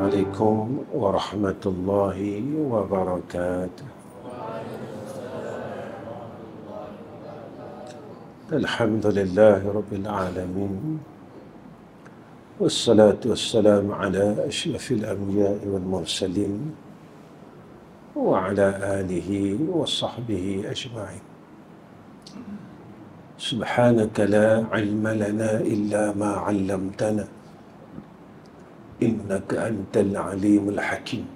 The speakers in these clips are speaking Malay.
Assalamualaikum warahmatullahi wabarakatuh. Alhamdulillahi rabbil alamin. Wassalatu wassalamu ala asyrafil anbiya'i wal mursalin wa ala alihi wa sahbihi ajma'in. Subhanaka la ilma lana illa ma 'allamtana innaka antal alimul hakim.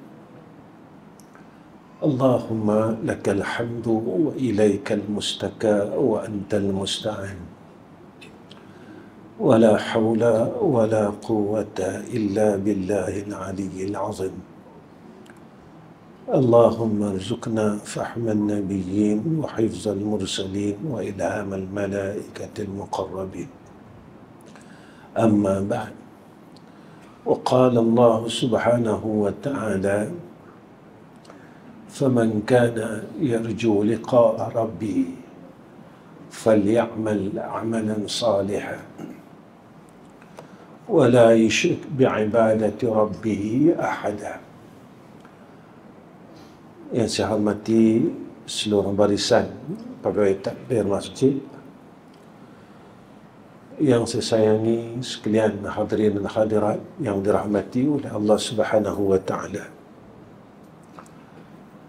Allahumma lakal hamdu wa ilaikal mustaka wa antal musta'an. Wa la hawla wa la quwwata illa billahil aliyyil azim. Allahumma arzuqna fahman nabiyyin wa hifzal mursalin wa ilhamal malaikatil muqarrabin. Amma ba'd. وقال الله سبحانه وتعالى فمن كان يرجو لقاء ربه فليعمل عملا صالحا ولا يشرك بعبادة ربه أحدا. Yang saya hormati seluruh barisan pegawai takbir masjid, yang saya sayangi sekalian hadirin dan hadirat yang dirahmati oleh Allah Subhanahu wa taala.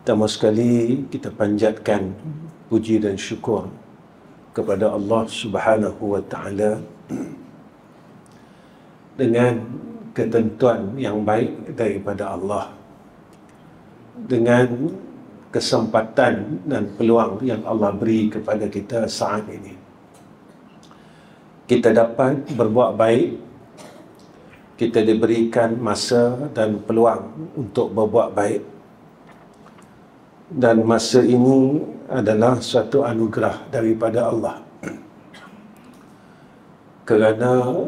Pertama sekali kita panjatkan puji dan syukur kepada Allah Subhanahu wa taala dengan ketentuan yang baik daripada Allah, dengan kesempatan dan peluang yang Allah beri kepada kita saat ini. Kita dapat berbuat baik, kita diberikan masa dan peluang untuk berbuat baik, dan masa ini adalah suatu anugerah daripada Allah. Kerana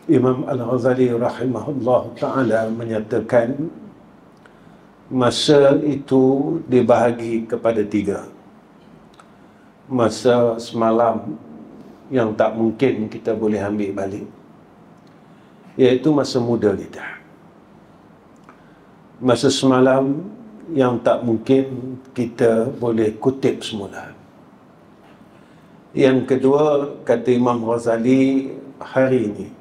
Imam Al-Ghazali rahimahullah ta'ala menyatakan masa itu dibahagi kepada tiga. Masa semalam yang tak mungkin kita boleh ambil balik, iaitu masa muda kita. Masa semalam yang tak mungkin kita boleh kutip semula. Yang kedua, kata Imam Ghazali, hari ini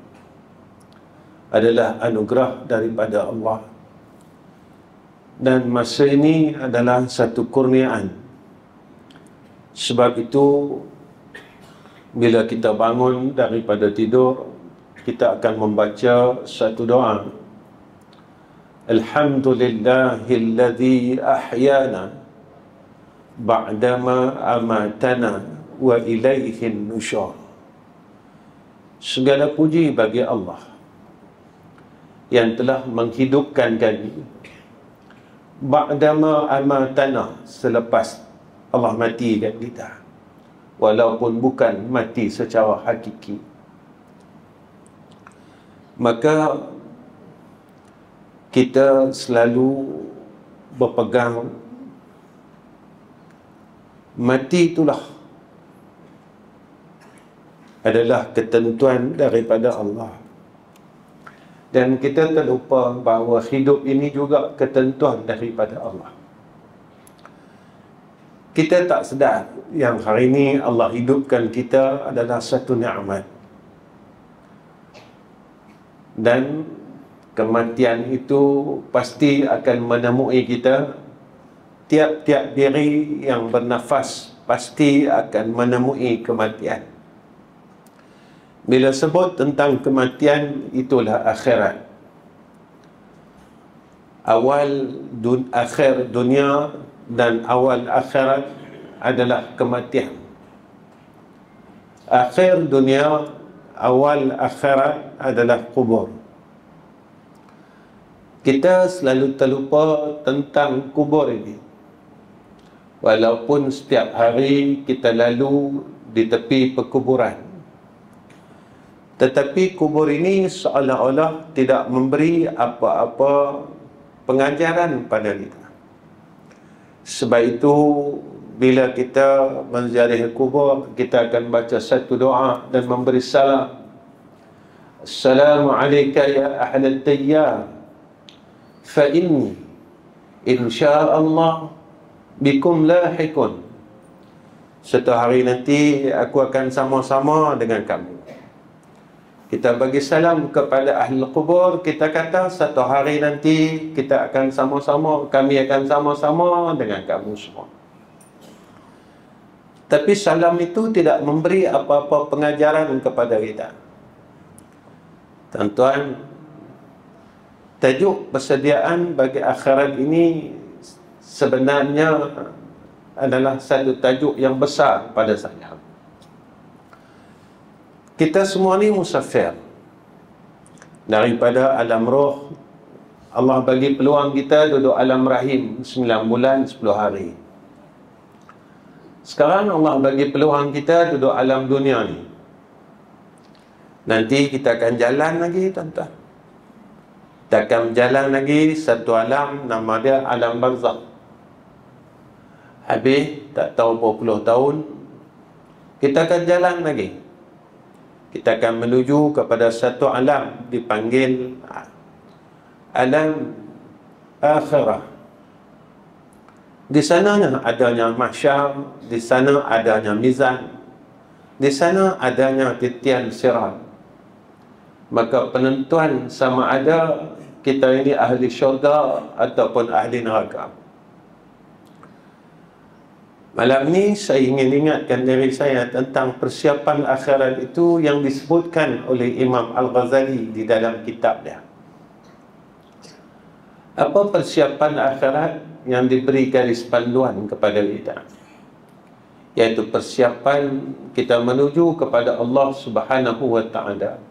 adalah anugerah daripada Allah, dan masa ini adalah satu kurniaan. Sebab itu bila kita bangun daripada tidur, kita akan membaca satu doa. Alhamdulillahilladzi ahyana ba'dama amatana wa ilaihin nusyur. Segala puji bagi Allah yang telah menghidupkan kami ba'dama amatana, selepas Allah matikan kita, walaupun bukan mati secara hakiki. Maka kita selalu berpegang mati itulah adalah ketentuan daripada Allah, dan kita terlupa bahawa hidup ini juga ketentuan daripada Allah. Kita tak sedar yang hari ini Allah hidupkan kita adalah satu nikmat, dan kematian itu pasti akan menemui kita. Tiap-tiap diri yang bernafas pasti akan menemui kematian. Bila sebut tentang kematian, itulah akhirat. Akhir dunia dan awal akhirat adalah kematian. Akhir dunia, awal akhirat adalah kubur. Kita selalu terlupa tentang kubur ini, walaupun setiap hari kita lalu di tepi perkuburan. Tetapi kubur ini seolah-olah tidak memberi apa-apa pengajaran pada kita. Sebab itu bila kita menziarah kubur, kita akan baca satu doa dan memberi salam. Assalamualaikum ya ahlal diyyar fa inni insyaallah bikum lahikun. Suatu hari nanti aku akan sama-sama dengan kamu. Kita bagi salam kepada ahli kubur, kita kata satu hari nanti kita akan sama-sama, kami akan sama-sama dengan kamu semua. Tapi salam itu tidak memberi apa-apa pengajaran kepada kita. Tuan-tuan, tajuk persediaan bagi akhirat ini sebenarnya adalah satu tajuk yang besar pada saya. Kita semua ni musafir. Daripada alam roh, Allah bagi peluang kita duduk alam rahim 9 bulan 10 hari. Sekarang Allah bagi peluang kita duduk alam dunia ni. Nanti kita akan jalan lagi, tuan-tuan. Kita akan jalan lagi satu alam, nama dia alam barzakh. Habis, tak tahu berapa puluh tahun, kita akan jalan lagi. Kita akan menuju kepada satu alam dipanggil alam akhirah. Di sananya adanya mahsyar, di sana adanya mizan, di sana adanya titian sirat. Maka penentuan sama ada kita ini ahli syurga ataupun ahli neraka. Malam ni saya ingin ingatkan diri saya tentang persiapan akhirat itu yang disebutkan oleh Imam Al-Ghazali di dalam kitab dia. Apa persiapan akhirat yang diberi garis panduan kepada kita? Iaitu persiapan kita menuju kepada Allah Subhanahu wa Ta'ala.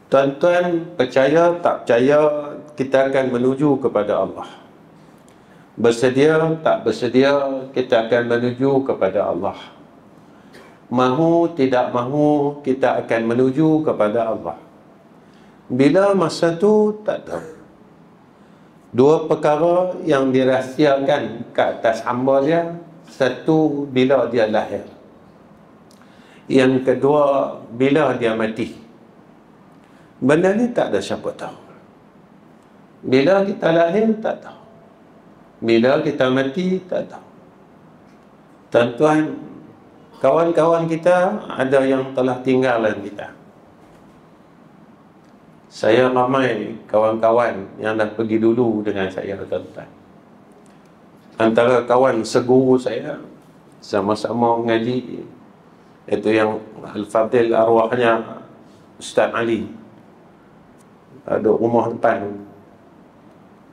Tuan-tuan, percaya tak percaya, kita akan menuju kepada Allah. Bersedia tak bersedia, kita akan menuju kepada Allah. Mahu tidak mahu, kita akan menuju kepada Allah. Bila masa tu, tak tahu. Dua perkara yang dirahsiakan ke atas hamba dia. Satu, bila dia lahir. Yang kedua, bila dia mati. Benda ni tak ada siapa tahu. Bila kita lahir, tak tahu. Bila kita mati, tak tahu. Tuan-tuan, kawan-kawan kita ada yang telah tinggalan kita. Saya ramai kawan-kawan yang dah pergi dulu dengan saya, tuan-tuan. Antara kawan seguru saya, sama-sama mengaji, iaitu yang Al-Fadhil arwahnya Ustaz Ali, ada rumah depan.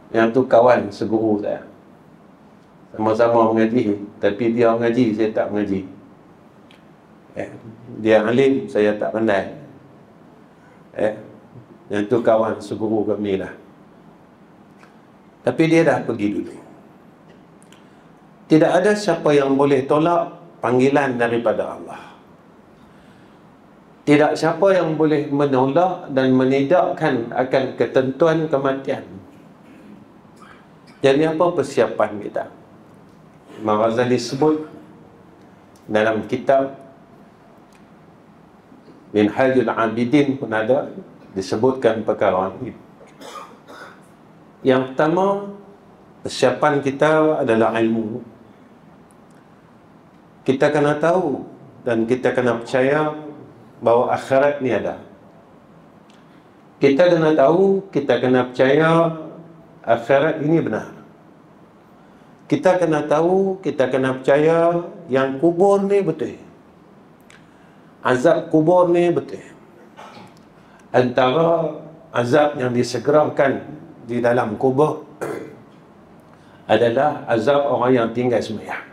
Yang tu kawan seguru saya. Sama-sama mengaji, tapi dia mengaji, saya tak mengaji. Dia alim, saya tak pandai. Yang tu kawan seguru kami lah. Tapi dia dah pergi dulu. Tidak ada siapa yang boleh tolak panggilan daripada Allah. Tidak siapa yang boleh menolak dan menidakkan akan ketentuan kematian. Jadi apa persiapan kita? Imam Ghazali sebut dalam kitab Minhajul Abidin pun ada disebutkan perkara ini. Yang pertama, persiapan kita adalah ilmu. Kita kena tahu dan kita kena percaya bahawa akhirat ni ada. Kita kena tahu, kita kena percaya akhirat ini benar. Kita kena tahu, kita kena percaya yang kubur ni betul. Azab kubur ni betul. Antara azab yang disegerakan di dalam kubur adalah azab orang yang tinggal sembahyang.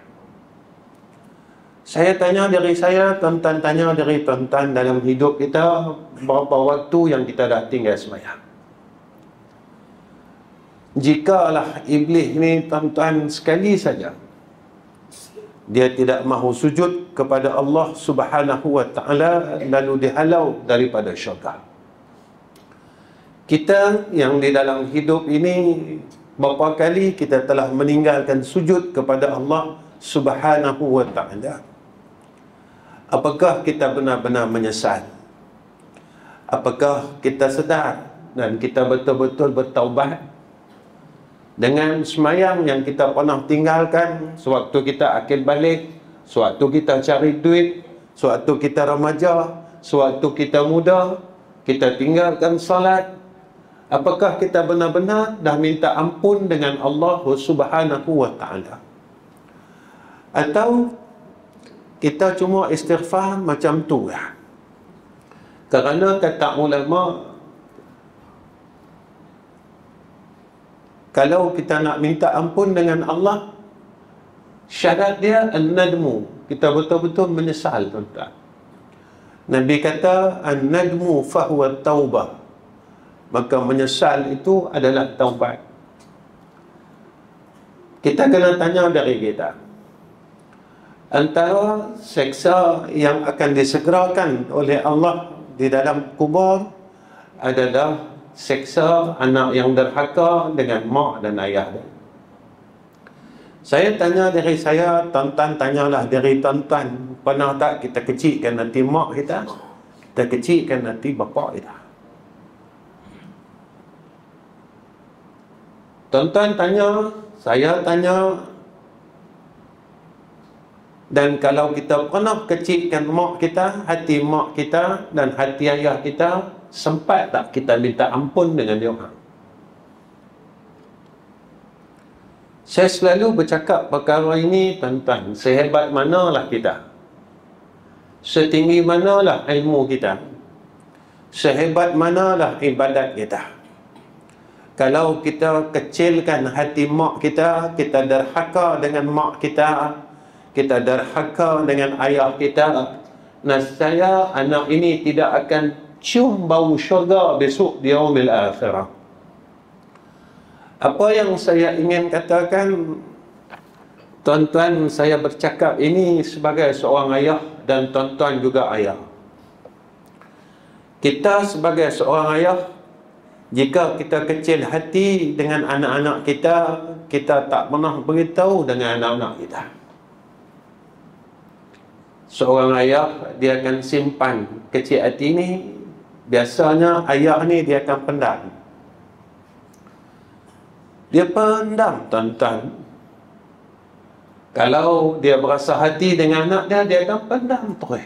Saya tanya diri saya, tuan-tuan tanya diri tuan-tuan dalam hidup kita, berapa waktu yang kita dah tinggal sembahyang? Jikalah iblis ni, tuan-tuan, sekali saja dia tidak mahu sujud kepada Allah Subhanahu wa Ta'ala, lalu dihalau daripada syurga. Kita yang di dalam hidup ini, berapa kali kita telah meninggalkan sujud kepada Allah Subhanahu wa Ta'ala? Apakah kita benar-benar menyesal? Apakah kita sedar dan kita betul-betul bertaubat dengan semayang yang kita pernah tinggalkan sewaktu kita akil balik, sewaktu kita cari duit, sewaktu kita remaja, sewaktu kita muda, kita tinggalkan salat. Apakah kita benar-benar dah minta ampun dengan Allah Subhanahu wa ta'ala? Atau kita cuma istighfar macam tu lah? Kerana kata ulama, kalau kita nak minta ampun dengan Allah, syarat dia an-nadmu, kita betul-betul menyesal, tuan-tuan. Nabi kata an-nadmu fahuwa taubah, maka menyesal itu adalah taubat. Kita kena tanya dari kita, antara seksa yang akan disegerakan oleh Allah di dalam kubur adalah seksa anak yang derhaka dengan mak dan ayah dia. Saya tanya diri saya, tuan-tuan tanyalah diri tuan-tuan, pernah tak kita kecilkan hati mak kita? Kita kecilkan hati bapa kita? Tuan-tuan tanya, saya tanya. Dan kalau kita pernah kecilkan mak kita, hati mak kita dan hati ayah kita, sempat tak kita minta ampun dengan dia orang? Saya selalu bercakap perkara ini, tuan-tuan. Sehebat manalah kita, setinggi manalah ilmu kita, sehebat manalah ibadat kita, kalau kita kecilkan hati mak kita, kita derhaka dengan mak kita, kita derhaka dengan ayah kita, nescaya anak ini tidak akan cium bau syurga besok di yaumil akhirah. Apa yang saya ingin katakan, tuan-tuan, saya bercakap ini sebagai seorang ayah dan tuan-tuan juga ayah. Kita sebagai seorang ayah, jika kita kecil hati dengan anak-anak kita, kita tak pernah beritahu dengan anak-anak kita. Seorang ayah, dia akan simpan kecil hati ni. Biasanya ayah ni dia akan pendam. Dia pendam, tuan-tuan. Kalau dia berasa hati dengan anak dia, dia akan pendam terus.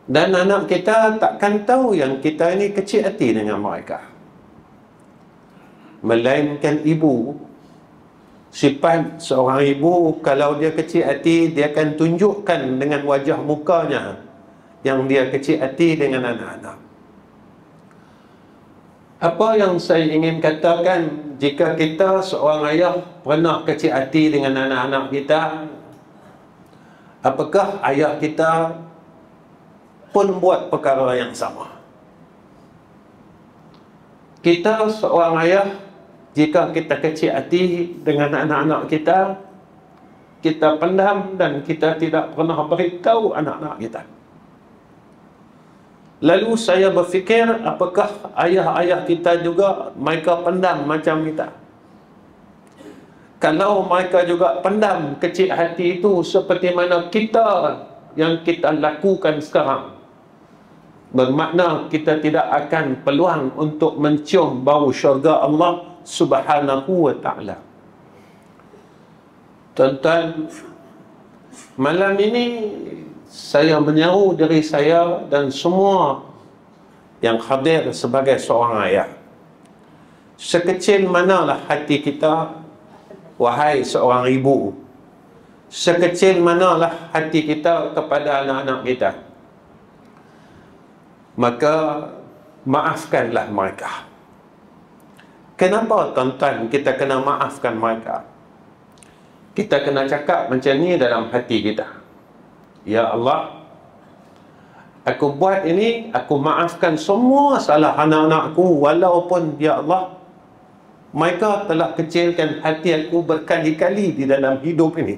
Dan anak kita takkan tahu yang kita ini kecil hati dengan mereka. Melainkan ibu. Sifat seorang ibu, kalau dia kecil hati, dia akan tunjukkan dengan wajah mukanya yang dia kecil hati dengan anak-anak. Apa yang saya ingin katakan, jika kita seorang ayah pernah kecil hati dengan anak-anak kita, apakah ayah kita pun buat perkara yang sama? Kita seorang ayah, jika kita kecil hati dengan anak-anak kita, kita pendam dan kita tidak pernah beritahu anak-anak kita. Lalu saya berfikir, apakah ayah-ayah kita juga mereka pendam macam kita? Kalau mereka juga pendam kecil hati itu seperti mana kita yang kita lakukan sekarang, bermakna kita tidak akan peluang untuk mencium bau syurga Allah Subhanahu wa ta'ala. Tuan-tuan, malam ini saya menyeru diri saya dan semua yang hadir sebagai seorang ayah. Sekecil manalah hati kita, wahai seorang ibu, sekecil manalah hati kita kepada anak-anak kita, maka maafkanlah mereka. Kenapa, tuan-tuan, kita kena maafkan mereka? Kita kena cakap macam ni dalam hati kita. Ya Allah, aku buat ini, aku maafkan semua salah anak-anakku, walaupun ya Allah, mereka telah kecilkan hati aku berkali-kali di dalam hidup ini.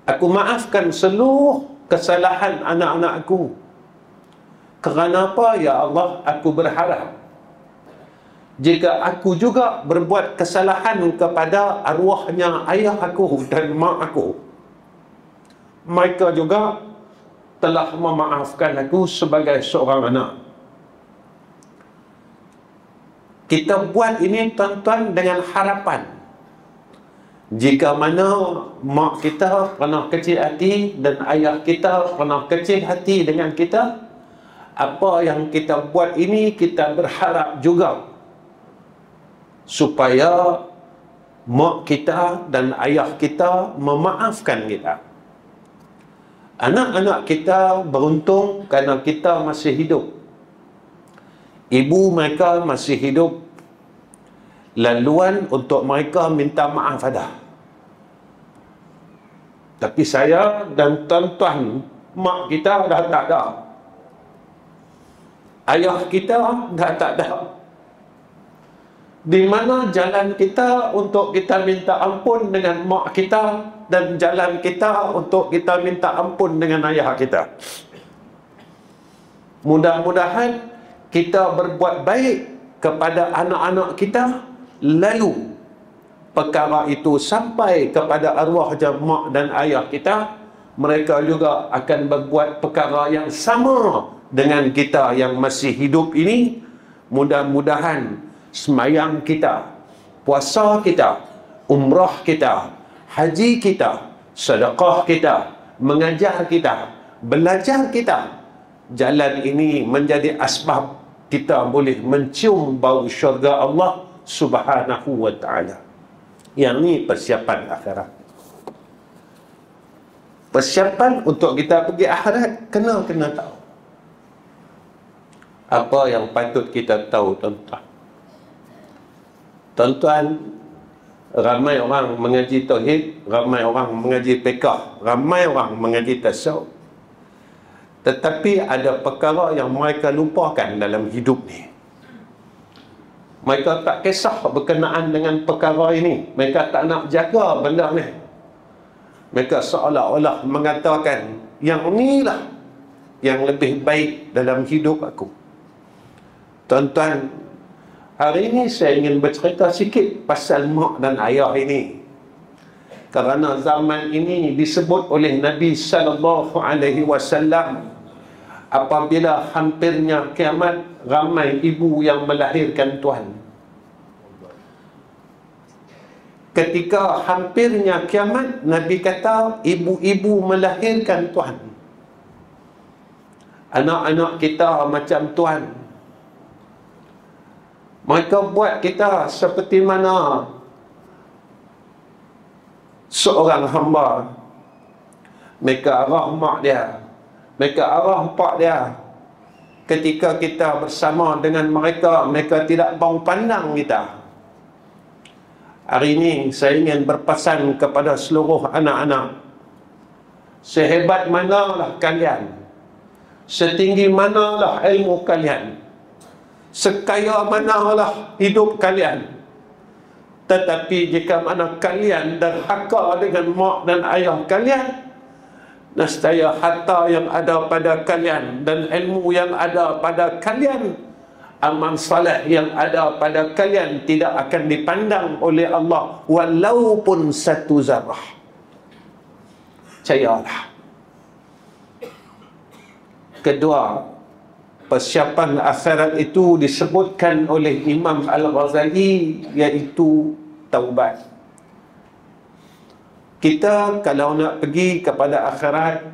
Aku maafkan seluruh kesalahan anak-anakku. Kerana apa, ya Allah? Aku berharap jika aku juga berbuat kesalahan kepada arwahnya ayah aku dan mak aku, mereka juga telah memaafkan aku sebagai seorang anak. Kita buat ini tuan-tuan dengan harapan, jika mana mak kita pernah kecil hati dan ayah kita pernah kecil hati dengan kita, apa yang kita buat ini kita berharap juga supaya mak kita dan ayah kita memaafkan kita. Anak-anak kita beruntung kerana kita masih hidup. Ibu mereka masih hidup. Laluan untuk mereka minta maaf ada. Tapi saya dan tuan-tuan, mak kita dah tak ada. Ayah kita dah tak ada. Di mana jalan kita untuk kita minta ampun dengan mak kita, dan jalan kita untuk kita minta ampun dengan ayah kita? Mudah-mudahan kita berbuat baik kepada anak-anak kita, lalu perkara itu sampai kepada arwah mak dan ayah kita, mereka juga akan berbuat perkara yang sama dengan kita yang masih hidup ini. Mudah-mudahan semayang kita, puasa kita, umrah kita, haji kita, sedekah kita, mengajar kita, belajar kita, jalan ini menjadi asbab kita boleh mencium bau syurga Allah Subhanahu wa ta'ala. Yang ni persiapan akhirat. Persiapan untuk kita pergi akhirat, kena tahu apa yang patut kita tahu, tuan-tuan. Tuan-tuan, ramai orang mengaji tauhid, ramai orang mengaji fiqh, ramai orang mengaji tasawuf, tetapi ada perkara yang mereka lupakan dalam hidup ni. Mereka tak kisah berkenaan dengan perkara ini. Mereka tak nak jaga benda ni. Mereka seolah-olah mengatakan, yang inilah yang lebih baik dalam hidup aku. Tuan-tuan, hari ini saya ingin bercerita sikit pasal mak dan ayah ini. Kerana zaman ini disebut oleh Nabi SAW, apabila hampirnya kiamat, ramai ibu yang melahirkan Tuhan. Ketika hampirnya kiamat, Nabi kata ibu-ibu melahirkan Tuhan. Anak-anak kita macam Tuhan. Mereka buat kita seperti mana seorang hamba. Mereka arah mak dia, mereka arah pak dia. Ketika kita bersama dengan mereka, mereka tidak bau pandang kita. Hari ini saya ingin berpesan kepada seluruh anak-anak, sehebat manalah kalian, setinggi manalah ilmu kalian, sekaya manalah hidup kalian, tetapi jika mana kalian derhaka dengan mak dan ayah kalian, nescaya harta yang ada pada kalian dan ilmu yang ada pada kalian, amal saleh yang ada pada kalian tidak akan dipandang oleh Allah walaupun satu zarah. Percayalah. Kedua, persiapan akhirat itu disebutkan oleh Imam Al-Ghazali, iaitu taubat. Kita kalau nak pergi kepada akhirat,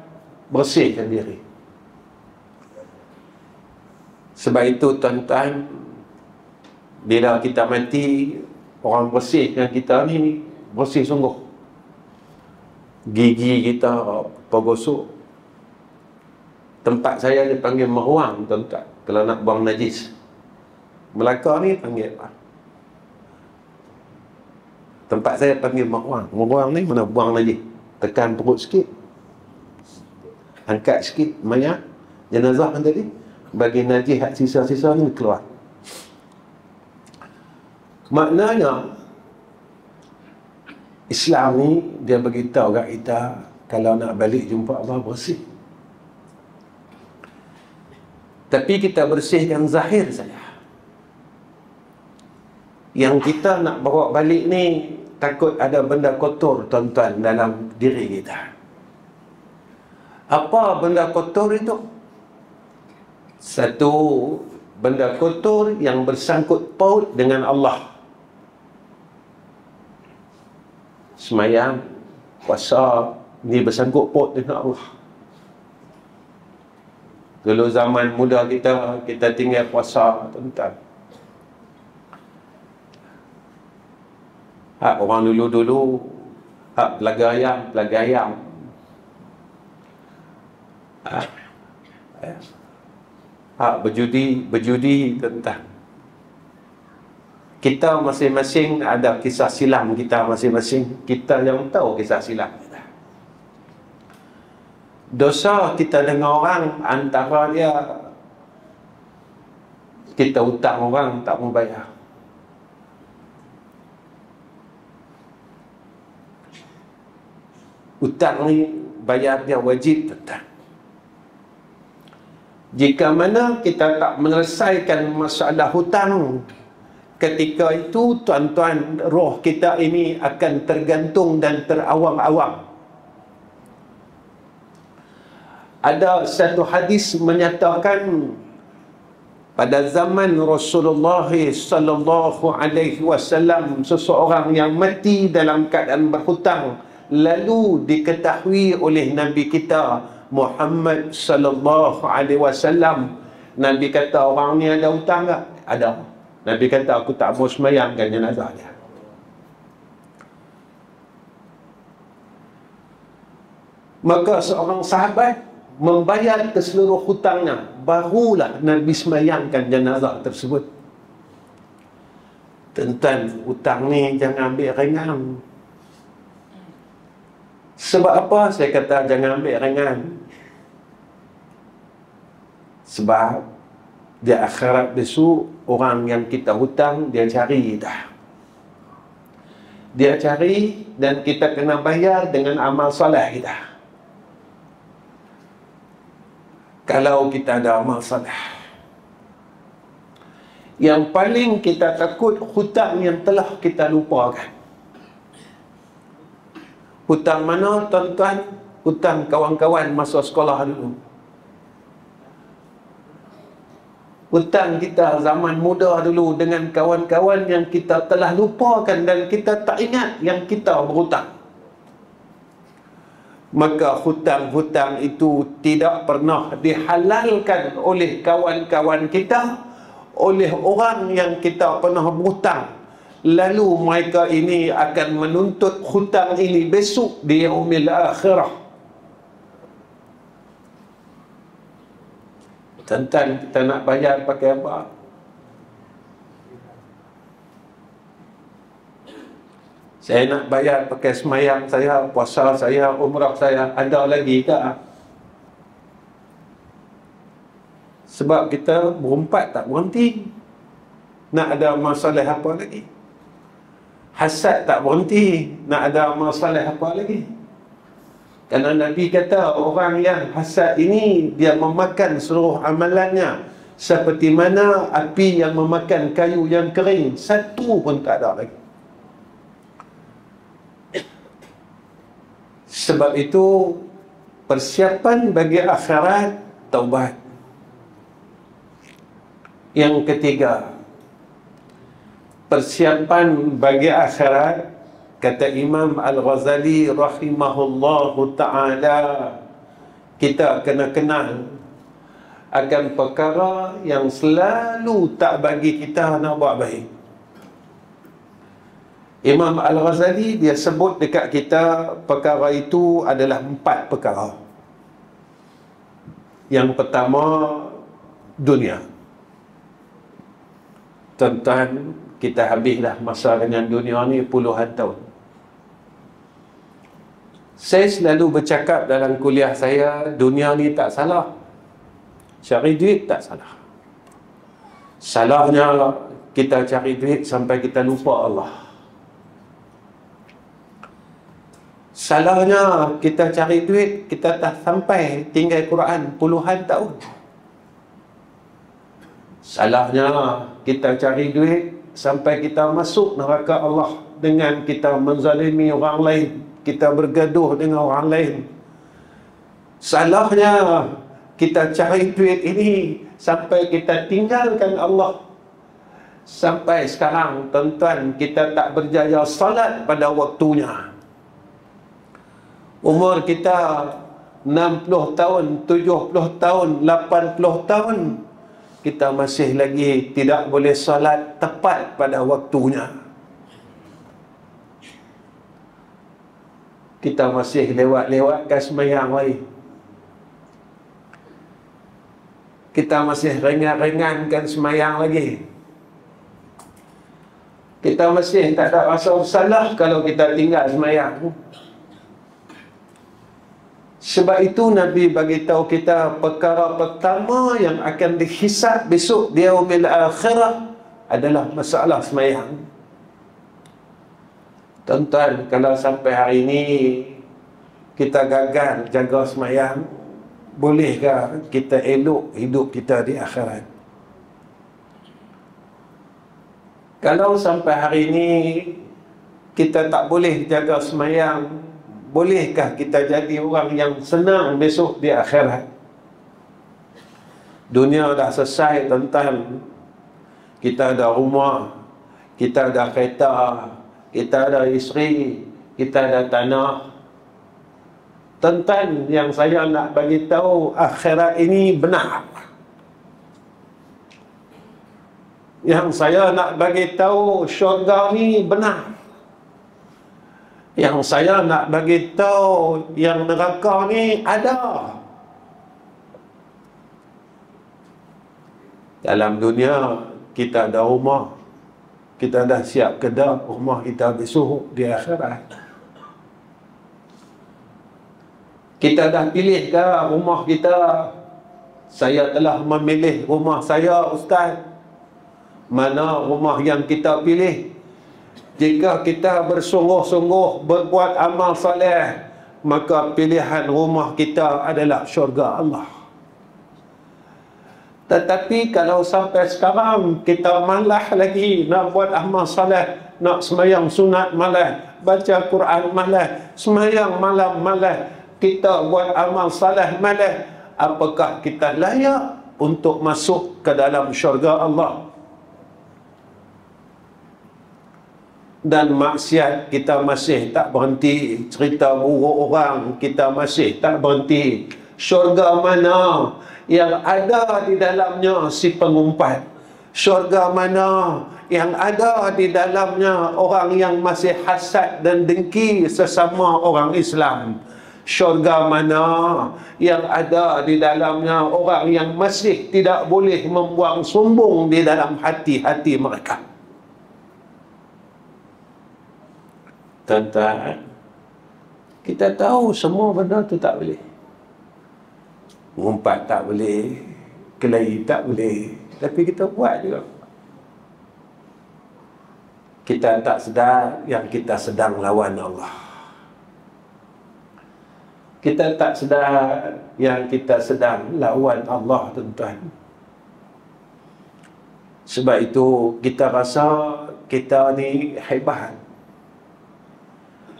bersihkan diri. Sebab itu tuan-tuan, bila kita mati, orang bersihkan kita ni bersih sungguh. Gigi kita gosok. Tempat saya dipanggil meruang, tuan-tuan, kalau nak buang najis. Melaka ni panggil apa? Tempat saya panggil meruang. Meruang ni mana buang najis. Tekan perut sikit, angkat sikit mayat jenazah kan tadi, bagi najis hak sisa-sisa ni keluar. Maknanya Islam ni dia beritahu kat kita, kalau nak balik jumpa Allah, bersih. Tapi kita bersihkan zahir saja. Yang kita nak bawa balik ni, takut ada benda kotor, tuan-tuan, dalam diri kita. Apa benda kotor itu? Satu benda kotor yang bersangkut paut dengan Allah. Semayang, puasa, ni bersangkut paut dengan Allah. Dulu zaman muda kita tinggal puasa, tuan-tuan. Hak orang dulu-dulu, hak pelaga ayam. Hak berjudi, tuan-tuan. Kita masing-masing ada kisah silam kita masing-masing. Kita yang tahu kisah silam kita. Dosa kita dengan orang antara dia kita hutang orang tak membayar. Hutang ni bayar dia wajib, tuan-tuan. Jika mana kita tak menyelesaikan masalah hutang, ketika itu tuan-tuan, roh kita ini akan tergantung dan terawang-awang. Ada satu hadis menyatakan pada zaman Rasulullah sallallahu alaihi wasallam, seseorang yang mati dalam keadaan berhutang lalu diketahui oleh Nabi kita Muhammad sallallahu alaihi wasallam. Nabi kata, orang ni ada hutang tak? Ada. Nabi kata, aku tak mau semayangkan jenazah dia. Maka seorang sahabat membayar keseluruh hutangnya, barulah Nabi semayangkan jenazah tersebut. Tuan-tuan, hutang ni jangan ambil ringan. Sebab apa saya kata jangan ambil ringan? Sebab di akhirat besok, orang yang kita hutang, dia cari dah. Dia cari dan kita kena bayar dengan amal soleh kita. Kalau kita ada amal soleh. Yang paling kita takut hutang yang telah kita lupakan. Hutang mana, tuan-tuan? Hutang kawan-kawan masa sekolah dulu. Hutang kita zaman muda dulu dengan kawan-kawan yang kita telah lupakan dan kita tak ingat yang kita berhutang. Maka hutang-hutang itu tidak pernah dihalalkan oleh kawan-kawan kita, oleh orang yang kita pernah berhutang. Lalu mereka ini akan menuntut hutang ini besok di yaumil akhirah. Tuan-tuan, kita nak bayar pakai apa? Saya nak bayar pakai semayang saya, puasa saya, umrah saya. Ada lagi tak? Sebab kita berempat tak berhenti. Nak ada masalah apa lagi? Hasad tak berhenti. Nak ada masalah apa lagi? Kerana Nabi kata orang yang hasad ini, dia memakan seluruh amalannya. Seperti mana api yang memakan kayu yang kering. Satu pun tak ada lagi. Sebab itu, persiapan bagi akhirat, taubat. Yang ketiga, persiapan bagi akhirat, kata Imam Al-Ghazali rahimahullahu ta'ala, kita kena kenal akan perkara yang selalu tak bagi kita nak buat baik. Imam Al-Ghazali dia sebut dekat kita perkara itu adalah 4 perkara. Yang pertama, dunia. Tuan-tuan, kita habislah masa dengan dunia ni puluhan tahun. Saya selalu bercakap dalam kuliah saya, dunia ni tak salah. Cari duit tak salah. Salahnya kita cari duit sampai kita lupa Allah. Salahnya kita cari duit, kita tak sampai tinggal Quran puluhan tahun. Salahnya kita cari duit sampai kita masuk neraka Allah dengan kita menzalimi orang lain, kita bergaduh dengan orang lain. Salahnya kita cari duit ini sampai kita tinggalkan Allah. Sampai sekarang tuan-tuan, kita tak berjaya salat pada waktunya. Umur kita 60 tahun, 70 tahun, 80 tahun, kita masih lagi tidak boleh salat tepat pada waktunya. Kita masih lewat-lewatkan sembahyang lain. Kita masih ringan-ringankan sembahyang lagi. Kita masih tak ada rasa bersalah kalau kita tinggal sembahyang. Sebab itu Nabi bagi tahu kita perkara pertama yang akan dihisab besok di yaumil akhirah adalah masalah sembahyang. Tuan-tuan, kalau sampai hari ini kita gagal jaga sembahyang, bolehkah kita elok hidup kita di akhirat? Kalau sampai hari ini kita tak boleh jaga sembahyang, bolehkah kita jadi orang yang senang besok di akhirat? Dunia dah selesai, tuan-tuan. Kita ada rumah, kita ada kereta, kita ada isteri, kita ada tanah. Tuan-tuan, yang saya nak bagi tahu, akhirat ini benar. Yang saya nak bagi tahu, syurga ni benar. Yang saya nak bagi tahu, yang neraka ni ada. Dalam dunia kita ada rumah, kita dah siap kedap rumah kita besok di akhirat. Kita dah pilih ke rumah kita? Saya telah memilih rumah saya, Ustaz. Mana rumah yang kita pilih? Jika kita bersungguh-sungguh berbuat amal soleh, maka pilihan rumah kita adalah syurga Allah. Tetapi kalau sampai sekarang kita malah lagi nak buat amal soleh, nak sembahyang sunat malah, baca Quran malah, sembahyang malam malah, kita buat amal soleh malah, apakah kita layak untuk masuk ke dalam syurga Allah? Dan maksiat kita masih tak berhenti, cerita buruk orang kita masih tak berhenti. Syurga mana yang ada di dalamnya si pengumpat? Syurga mana yang ada di dalamnya orang yang masih hasad dan dengki sesama orang Islam? Syurga mana yang ada di dalamnya orang yang masih tidak boleh membuang sombong di dalam hati-hati mereka? Tuan-tuan, kita tahu semua benda tu tak boleh. Ngumpat tak boleh, kelahi tak boleh, tapi kita buat juga. Kita tak sedar yang kita sedang lawan Allah. Kita tak sedar yang kita sedang lawan Allah, tuan-tuan. Sebab itu kita rasa kita ni hebat.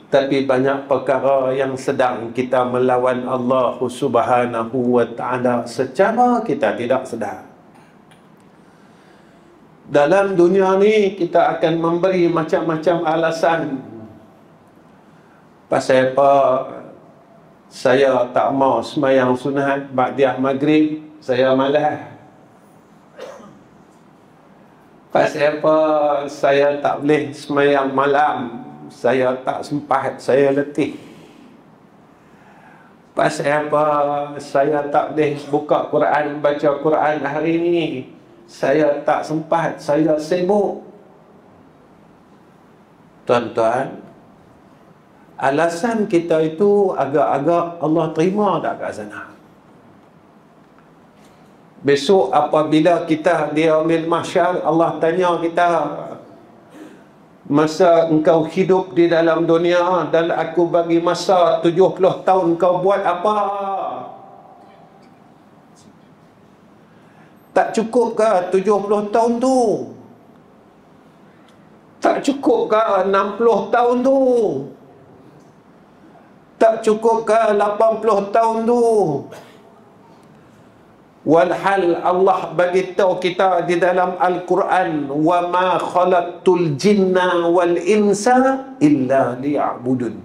Tapi banyak perkara yang sedang kita melawan Allah Subhanahu wa ta'ala secara kita tidak sedar. Dalam dunia ni kita akan memberi macam-macam alasan. Pasal apa saya tak mau sembahyang sunat ba'diyah maghrib, saya malas. Pasal apa saya tak boleh sembahyang malam, saya tak sempat, saya letih. Pasal apa saya tak boleh buka Quran, baca Quran hari ini, saya tak sempat, saya sibuk. Tuan-tuan, alasan kita itu agak-agak Allah terima tak kat sana? Besok apabila kita di yaumil mahsyar, Allah tanya kita, masa engkau hidup di dalam dunia dan aku bagi masa 70 tahun, kau buat apa? Tak cukup ke 70 tahun tu? Tak cukup ke 60 tahun tu? Tak cukup ke 80 tahun tu? Walhal Allah bagi tahu kita di dalam Al-Quran, wa ma khalaqtul jinna wal insa illa liya'budun.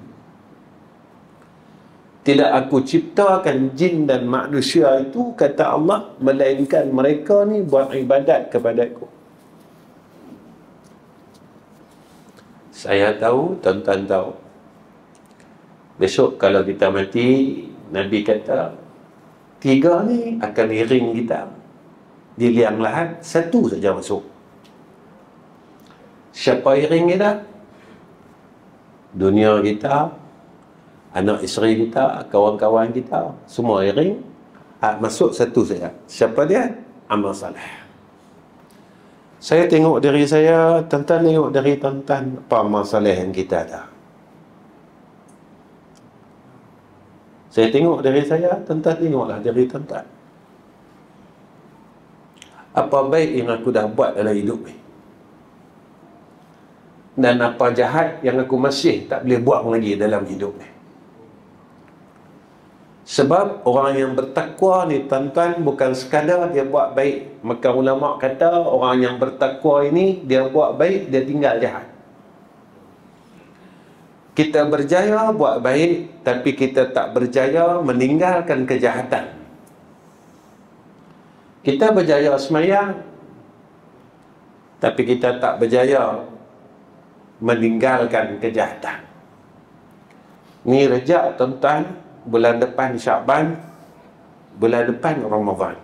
Tidak aku ciptakan jin dan manusia itu, kata Allah, melainkan mereka ni buat ibadat kepada aku. Saya tahu, tuan-tuan tahu, besok kalau kita mati, Nabi kata 3 ni akan iring kita di liang lahat, 1 saja masuk. Siapa iring kita? Dunia kita, anak isteri kita, kawan-kawan kita, semua iring. Masuk 1 saja. Siapa dia? Amal salih. Saya tengok diri saya, tuan-tuan tengok dari tuan-tuan, apa amal salih yang kita ada. Saya tengok dari saya, tuan-tuan tengoklah dari tuan-tuan. Apa baik yang aku dah buat dalam hidup ni? Dan apa jahat yang aku masih tak boleh buang lagi dalam hidup ni? Sebab orang yang bertakwa ni, tuan-tuan, bukan sekadar dia buat baik. Maka ulama kata orang yang bertakwa ini, dia buat baik, dia tinggal jahat. Kita berjaya buat baik, tapi kita tak berjaya meninggalkan kejahatan. Kita berjaya semayang, tapi kita tak berjaya meninggalkan kejahatan. Ni rejak, tuan-tuan. Bulan depan Syaban, bulan depan Ramadan.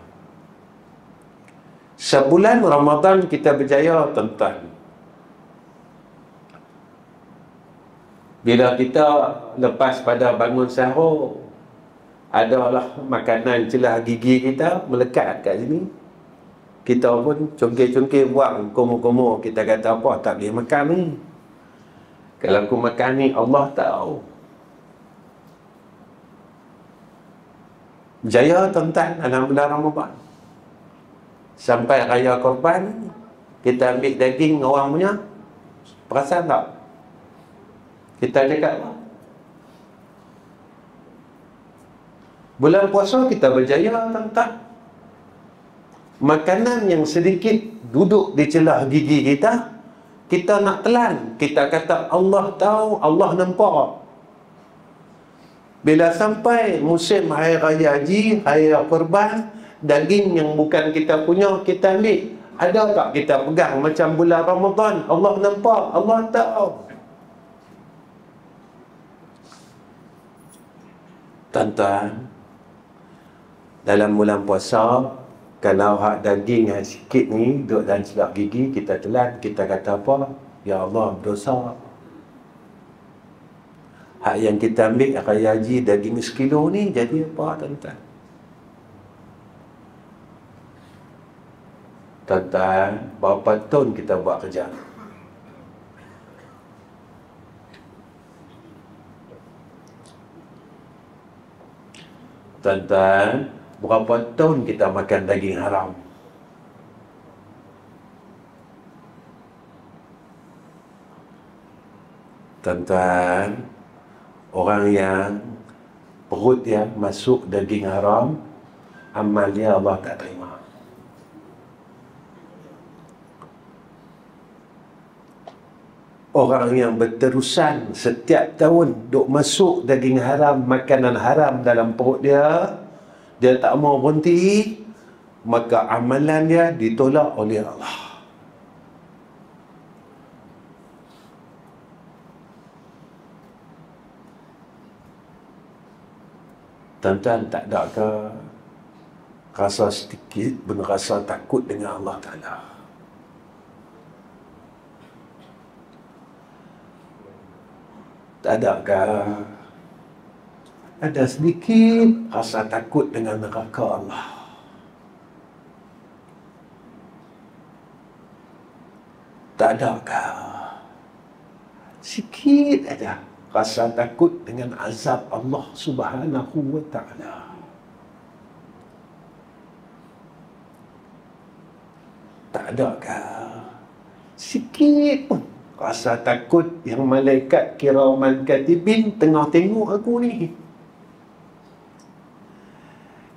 Sebulan Ramadan kita berjaya, tuan-tuan. Bila kita lepas pada bangun sahur, adalah makanan celah gigi kita melekat kat sini, kita pun congkir-congkir buang kumur-kumur. Kita kata apa, tak boleh makan ni. Kalau aku makan ni, Allah tahu. Jaya, tuan-tuan, dalam bulan Ramadan. Sampai raya korban, kita ambil daging orang punya. Perasan tak? Kita cakap apa? Bulan puasa kita berjaya, tuan-tuan. Makanan yang sedikit duduk di celah gigi kita, kita nak telan. Kita kata Allah tahu, Allah nampak. Bila sampai musim Hari Raya Haji, Hari Raya Korban, daging yang bukan kita punya, kita ambil. Ada tak kita pegang macam bulan Ramadan? Allah nampak, Allah tahu. Tuan-tuan, dalam bulan puasa, kalau hak daging yang sikit ni duduk dalam celah gigi, kita telan, kita kata apa? Ya Allah, berdosa. Hak yang kita ambil Raya Haji daging sekilo ni jadi apa, tuan-tuan? Tuan-tuan, berapa tahun kita buat kerja? Tuan-tuan, berapa tahun kita makan daging haram? Tuan-tuan, orang yang perut dia masuk daging haram, amal dia Allah tak terima. Orang yang berterusan setiap tahun duk masuk daging haram, makanan haram dalam perut dia, dia tak mau berhenti, maka amalan dia ditolak oleh Allah. Tuan-tuan, tak ada ke rasa sedikit pun rasa takut dengan Allah Ta'ala? Tak ada ke ada sedikit rasa takut dengan neraka Allah? Tak ada ke sikit aja rasa takut dengan azab Allah Subhanahu wa ta'ala? Tak adakah sikit pun Rasa takut yang malaikat kiraman katibin tengah tengok aku ni.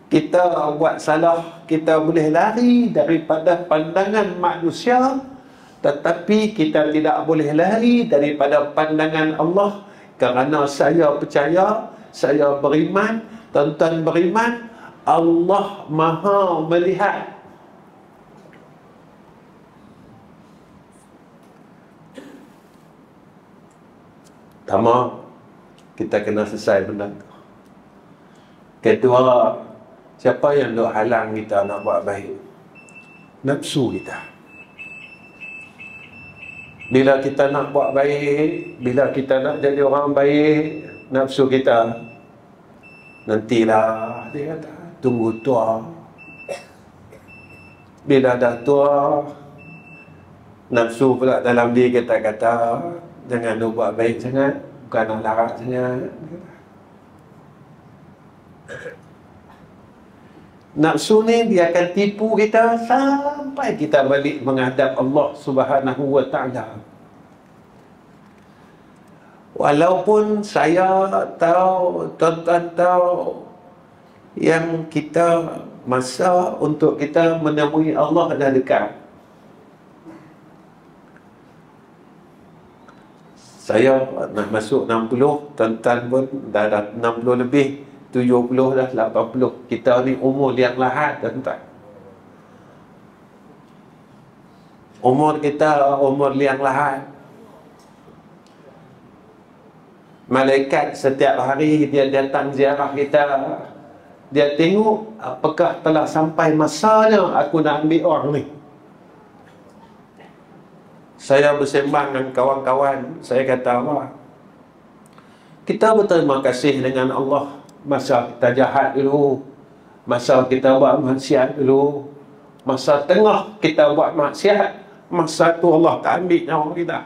Kita buat salah, kita boleh lari daripada pandangan manusia, tetapi kita tidak boleh lari daripada pandangan Allah. Kerana saya percaya, saya beriman, tuan-tuan beriman, Allah Maha melihat. Pertama, kita kena selesai benda tu. Kedua, siapa yang nak halang kita nak buat baik? Nafsu kita. Bila kita nak buat baik, bila kita nak jadi orang baik, nafsu kita, nantilah, dia kata, tunggu tua. Bila dah tua, nafsu pula dalam diri kita kata, jangan nak buat baik sangat, bukan nak larat sangat. Nafsu ni dia akan tipu kita sampai kita balik menghadap Allah Subhanahu wa ta'ala. Walaupun saya tahu, tuan-tuan tahu, yang kita masa untuk kita menemui Allah dah dekat. Saya nak masuk 60, tuan-tuan pun dah 60 lebih, 70 dah, 80. Kita ni umur yang lahat, tuan-tuan. Umur kita umur liang lahat. Malaikat setiap hari dia datang ziarah kita. Dia tengok apakah telah sampai masanya aku nak ambil orang ni. Saya bersembang dengan kawan-kawan, saya kata apa? Kita berterima kasih dengan Allah masa kita jahat dulu, masa kita buat maksiat dulu, masa tengah kita buat maksiat, masa tu Allah tak ambil nyawa kita.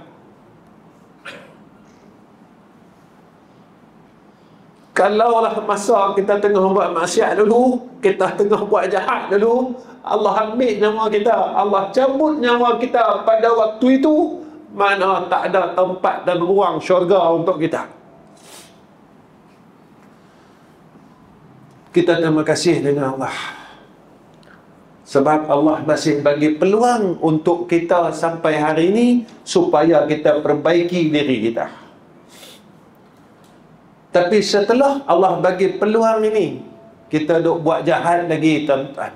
Kalaulah masa kita tengah buat maksiat dulu, kita tengah buat jahat dulu, Allah ambil nyawa kita, Allah cabut nyawa kita pada waktu itu, mana tak ada tempat dan ruang syurga untuk kita. Kita terima kasih dengan Allah, sebab Allah masih bagi peluang untuk kita sampai hari ini, supaya kita perbaiki diri kita. Tapi setelah Allah bagi peluang ini, kita duk buat jahat lagi, tuan-tuan.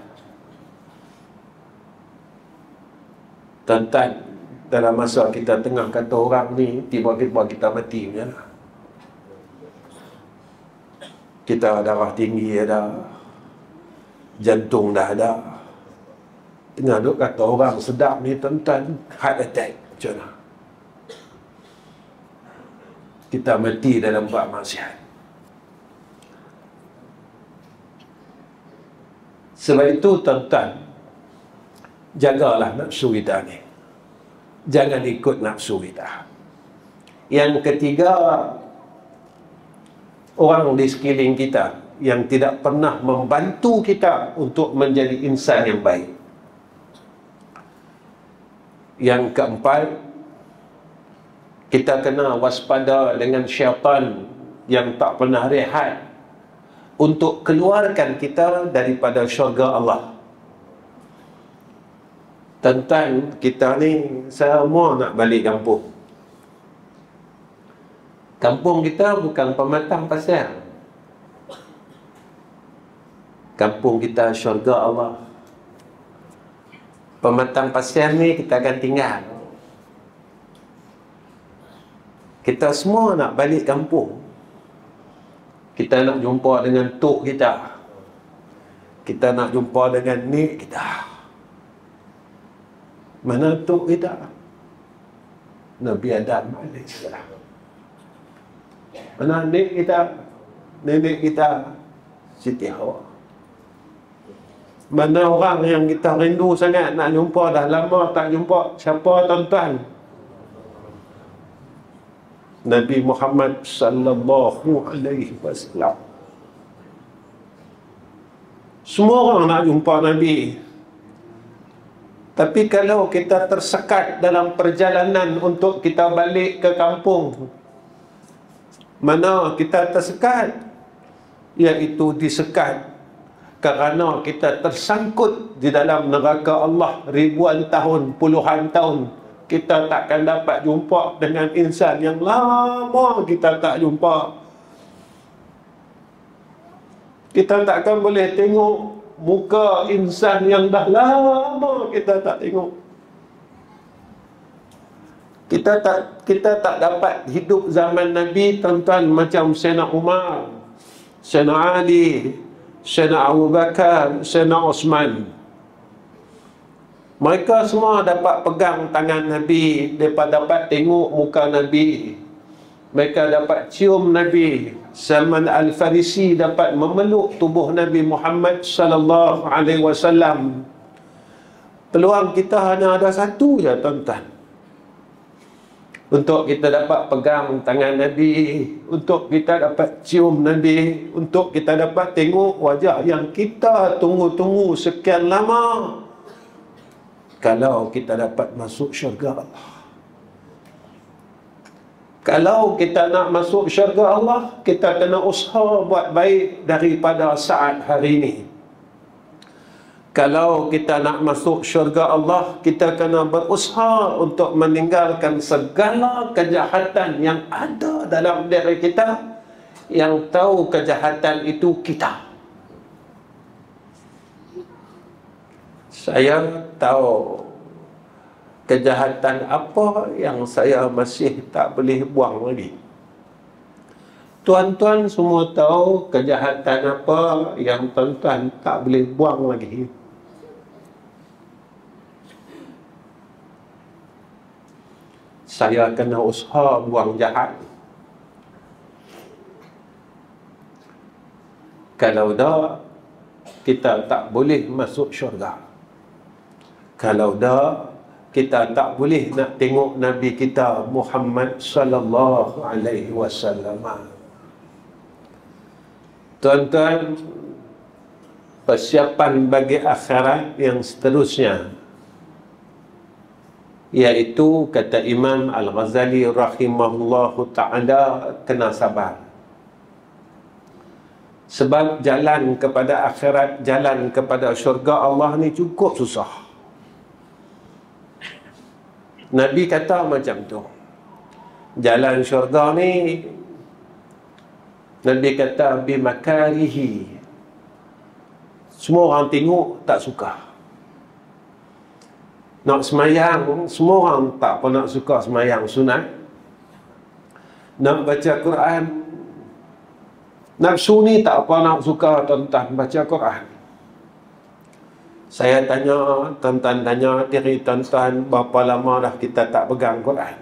Tuan-tuan, dalam masa kita tengah kata orang ni, tiba-tiba kita mati macam mana? Kita darah tinggi ada, jantung dah ada. Tengah duk kata orang sedap ni, tuan-tuan, heart attack macam mana? Kita mati dalam buat maksiat. Sebab itu, tuan-tuan, jagalah nafsu kita ni. Jangan ikut nafsu kita. Yang ketiga, orang di sekeliling kita yang tidak pernah membantu kita untuk menjadi insan yang baik. Yang keempat, kita kena waspada dengan syaitan yang tak pernah rehat untuk keluarkan kita daripada syurga Allah. Tuan-tuan, kita ni semua nak balik kampung. Kampung kita bukan Pematang Pasir. Kampung kita syurga Allah. Pematang Pasir ni kita akan tinggal. Kita semua nak balik kampung. Kita nak jumpa dengan tok kita. Kita nak jumpa dengan nek kita. Mana tok kita? Nabi Adam AS. Mana nek kita? Nenek kita, Siti Hawa. Mana orang yang kita rindu sangat nak jumpa, dah lama tak jumpa? Siapa, tuan-tuan? Nabi Muhammad sallallahu alaihi wasallam. Semua orang nak jumpa Nabi. Tapi kalau kita tersekat dalam perjalanan untuk kita balik ke kampung, mana kita tersekat? Iaitu disekat kerana kita tersangkut di dalam neraka Allah ribuan tahun, puluhan tahun. Kita takkan dapat jumpa dengan insan yang lama kita tak jumpa. Kita takkan boleh tengok muka insan yang dah lama kita tak tengok. Kita tak dapat hidup zaman Nabi, tuan-tuan, macam Sayyidina Umar, Sayyidina Ali, Sayyidina Abu Bakar, Sayyidina Osman. Mereka semua dapat pegang tangan Nabi, mereka dapat tengok muka Nabi, mereka dapat cium Nabi. Salman Al-Farisi dapat memeluk tubuh Nabi Muhammad sallallahu alaihi wasallam. Peluang kita hanya ada satu je, tuan-tuan. Untuk kita dapat pegang tangan Nabi, untuk kita dapat cium Nabi, untuk kita dapat tengok wajah yang kita tunggu-tunggu sekian lama. Kalau kita dapat masuk syurga Allah. Kalau kita nak masuk syurga Allah, kita kena usaha buat baik daripada saat hari ini. Kalau kita nak masuk syurga Allah, kita kena berusaha untuk meninggalkan segala kejahatan yang ada dalam diri kita. Yang tahu kejahatan itu kita. Saya tahu kejahatan apa yang saya masih tak boleh buang lagi. Tuan-tuan semua tahu kejahatan apa yang tuan-tuan tak boleh buang lagi. Saya kena usaha buang jahat. Kalau dah, kita tak boleh masuk syurga. Kalau dah, kita tak boleh nak tengok Nabi kita Muhammad sallallahu alaihi wasallam. Tuan-tuan, persiapan bagi akhirat yang seterusnya, iaitu kata Imam Al-Ghazali rahimahullahu ta'ala, kena sabar. Sebab jalan kepada akhirat, jalan kepada syurga Allah ni cukup susah. Nabi kata macam tu. Jalan syurga ni, Nabi kata bimakarihi. Semua orang tengok tak suka. Nak semayang, semua orang tak pernah nak suka semayang sunat. Nak baca Quran, nafsu ni tak apa nak suka tuan-tuan baca Quran. Saya tanya, tuan-tuan tanya diri tuan-tuan, berapa lama dah kita tak pegang Quran?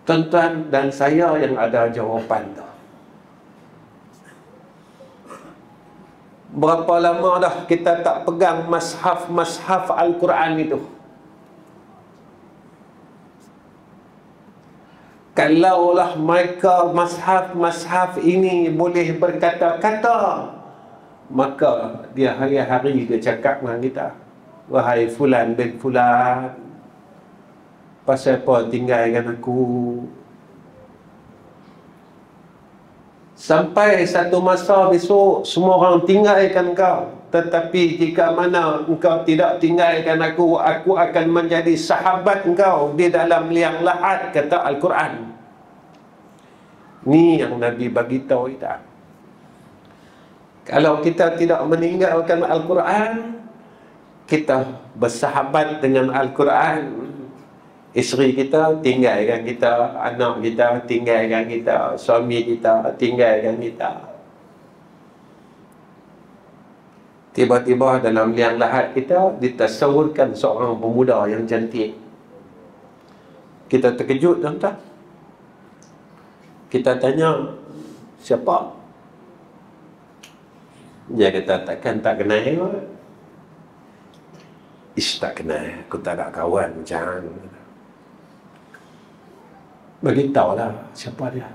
Tuan-tuan dan saya yang ada jawapan tu. Berapa lama dah kita tak pegang mashaf Al-Quran itu? Kalaulah mereka mashaf ini boleh berkata-kata, maka dia hari-hari dia cakap dengan kita, wahai fulan bin fulan, pasal apa tinggalkan aku? Sampai satu masa besok semua orang tinggalkan kau. Tetapi jika mana engkau tidak tinggalkan aku, aku akan menjadi sahabat engkau di dalam liang lahat, kata Al-Quran. Ni yang Nabi bagi tahu kita. Kalau kita tidak meninggalkan Al-Quran, kita bersahabat dengan Al-Quran, isteri kita tinggalkan kita, anak kita tinggalkan kita, suami kita tinggalkan kita. Tiba-tiba dalam liang lahat kita ditasawurkan seorang pemuda yang cantik. Kita terkejut, tuan-tuan. Kita tanya, siapa? Dia kata, takkan tak kenal. Ish, tak kenal, aku tak ada kawan macam. Beritahulah siapa dia.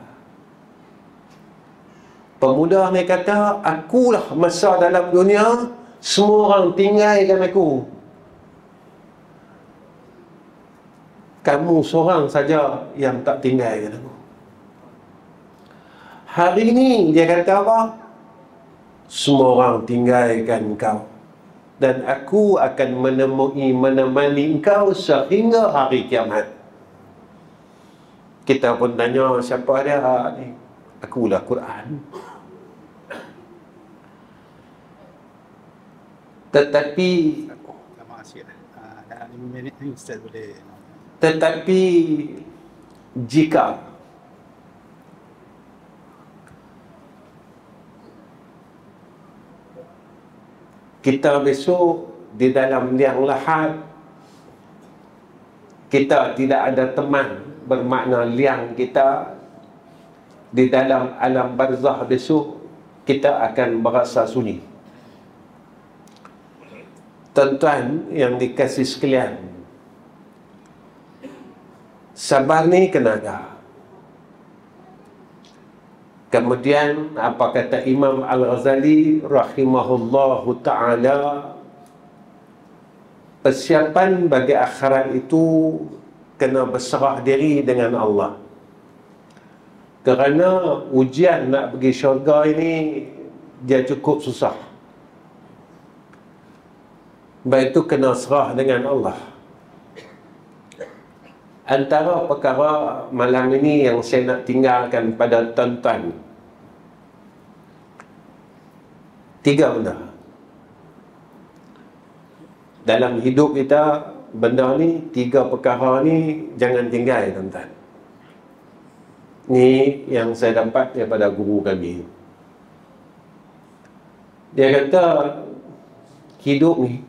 Pemuda ni kata, akulah masa dalam dunia, semua orang tinggalkan aku. Kamu seorang saja yang tak tinggalkan aku. Hari ni dia kata apa? Semua orang tinggalkan kau. Dan aku akan menemani engkau sehingga hari kiamat. Kita pun tanya, siapa dia ni? Akulah Quran. Tetapi dalam 5 minit ni Ustaz boleh. Tetapi jika kita besok di dalam liang lahat, kita tidak ada teman, bermakna liang kita di dalam alam barzah besok, kita akan merasa sunyi. Tuan-tuan yang dikasih sekalian, sabar ni kena ada. Kemudian apa kata Imam Al-Ghazali rahimahullahu ta'ala, persiapan bagi akhirat itu kena berserah diri dengan Allah. Kerana ujian nak pergi syurga ini dia cukup susah. Baik itu kena serah dengan Allah. Antara perkara malam ini yang saya nak tinggalkan pada tuan-tuan, 3 benda. Dalam hidup kita, benda ni, 3 perkara ni jangan tinggal, tuan-tuan. Ni yang saya dapat daripada guru kami. Dia kata, hidup ni,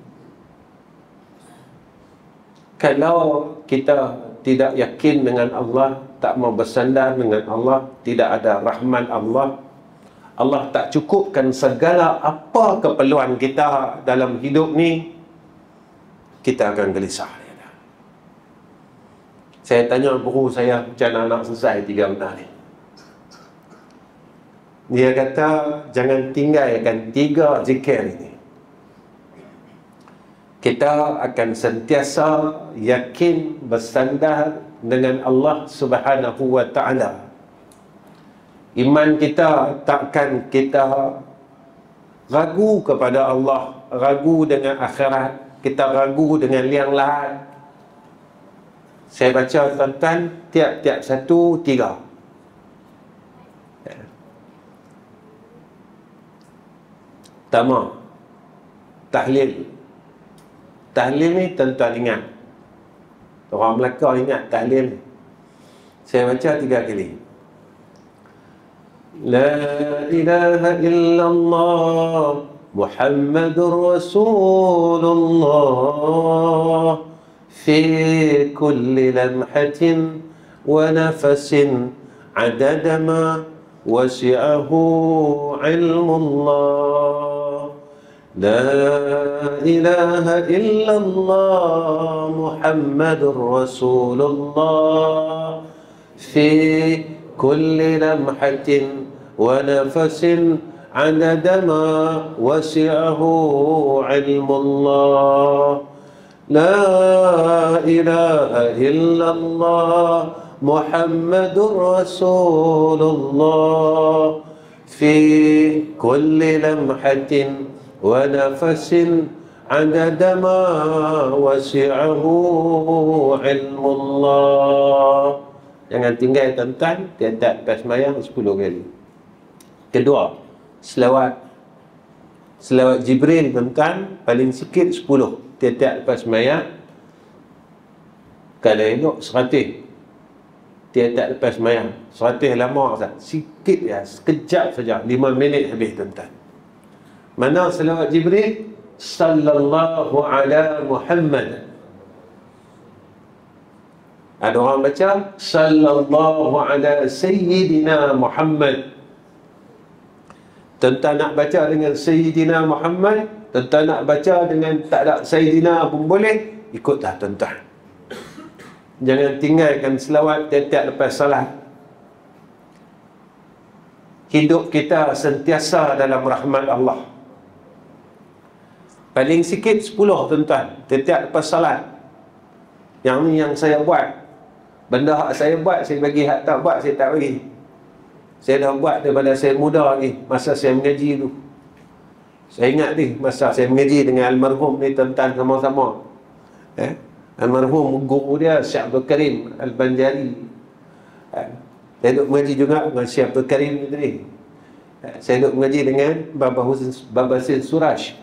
kalau kita tidak yakin dengan Allah, tak mau bersandar dengan Allah, tidak ada rahmat Allah, Allah tak cukupkan segala apa keperluan kita dalam hidup ni, kita akan gelisah. Saya tanya guru saya, macam mana nak selesai 3 benda ni? Dia kata, jangan tinggalkan 3 zikir ini. Kita akan sentiasa yakin bersandar dengan Allah Subhanahu wa ta'ala. Iman kita takkan kita ragu kepada Allah, ragu dengan akhirat, kita ragu dengan liang lahat. Saya baca, tuan-tuan, tiap-tiap satu 3. Pertama, tahlil. Tahlil ni tuan-tuan ingat. Orang Melaka ingat tahlil. Saya baca 3 kali. La ilaha illallah Muhammadur Rasulullah fi kulli lamhatin wa nafasin adada ma wasi'ahu ilmullah. La ilaha illallah Muhammadur Rasulullah fi kulli lamhatin wa nafasin adada ma wasi'ahu ilmullah. La ilaha illallah Muhammadur Rasulullah fi kulli lamhatin wa nafasin adada ma wasi'ahu ilmullah. Jangan tinggal, tuan-tuan, tiap-tiap lepas sembahyang 10 kali. Kedua, selawat Jibril, tuan-tuan, paling sikit 10 tiap-tiap lepas sembahyang. Kalau elok 100 tiap-tiap lepas sembahyang. 100 lama Ustaz, sikit ya, sekejap saja, 5 minit habis, tuan-tuan. Mana selawat Jibril? Sallallahu ala Muhammad. Ada orang baca Sallallahu ala Sayyidina Muhammad. Tuan-tuan nak baca dengan Sayyidina Muhammad, tuan-tuan nak baca dengan tak ada Sayyidina pun boleh, ikutlah tuan-tuan. Jangan tinggalkan selawat tiap-tiap lepas salat. hidup kita sentiasa dalam rahmat Allah. Paling sikit 10 tuan-tuan, setiap lepas salat. Yang ni yang saya buat. Benda hak saya buat, saya bagi. Hak tak buat, saya tak bagi. Saya dah buat daripada saya muda ni, masa saya mengaji tu. Saya ingat ni, masa saya mengaji dengan almarhum ni, tuan-tuan sama-sama. Almarhum guru dia, Syekh Abdul Karim Al-Banjari. Saya duduk mengaji juga dengan Syekh Abdul Karim ni. Saya duduk mengaji dengan Baba Sin Suraj,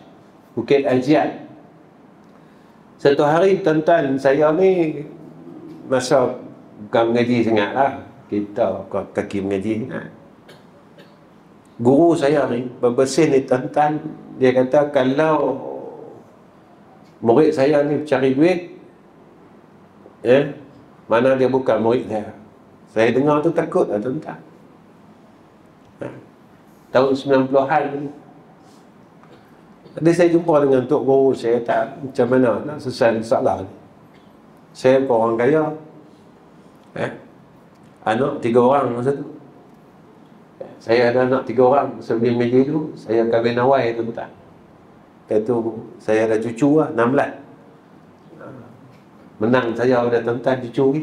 Bukit Ajiat. Satu hari tuan-tuan, saya ni masa bukan mengaji sangat lah, kita kaki mengaji. Guru saya ni, Baba Sin ni tuan-tuan, dia kata kalau murid saya ni cari duit, mana dia bukan murid saya. Saya dengar tu takut lah tuan-tuan. Tahun 90-an ni. Tadi saya jumpa dengan Tok Guru, saya kata macam mana nak selesai masalah ni. Saya pun orang kaya. Anak 3 orang masa tu. Saya ada anak 3 orang sebelum meja tu. Saya kahwin awal tuan-tuan. Lepas tu saya ada cucu lah, 16. Menang saya ada tuan-tuan cucu ni.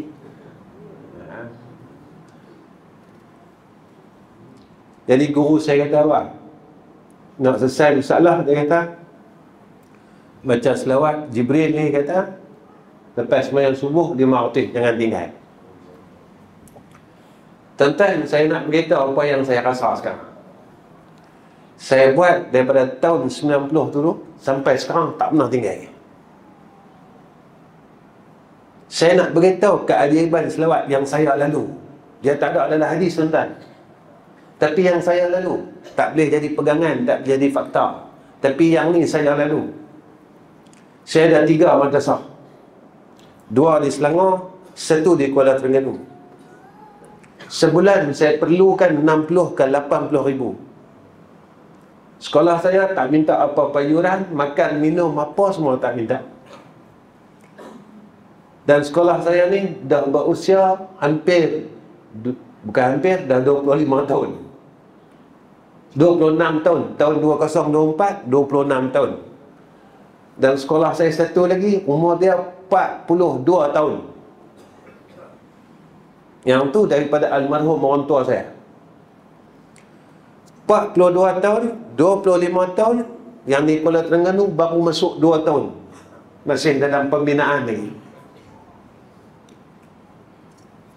Jadi guru saya kata apa? Nak selesai masalah, dia kata baca selawat Jibril ni, kata lepas sembahyang subuh 5 rakaat, jangan tinggal. Tuan-tuan, saya nak beritahu apa yang saya rasa sekarang. Saya buat daripada tahun 90 dulu sampai sekarang tak pernah tinggal. Saya nak beritahu keajaiban selawat yang saya lalu. Dia tak ada dalam hadis tuan-tuan. Tapi yang saya lalu tak boleh jadi pegangan, tak boleh jadi fakta. Tapi yang ni saya lalu. Saya ada 3 madrasah. 2 di Selangor, 1 di Kuala Terengganu. Sebulan saya perlukan 60 ke 80 ribu. Sekolah saya tak minta apa-apa yuran, makan, minum, apa semua tak minta. Dan sekolah saya ni dah berusia hampir, bukan hampir, dah 25 tahun. 26 tahun. Tahun 2024, 26 tahun. Dan sekolah saya satu lagi, umur dia 42 tahun. Yang tu daripada almarhum orang tua saya. 42 tahun, 25 tahun. Yang di Kuala Terengganu baru masuk 2 tahun. Masih dalam pembinaan ni.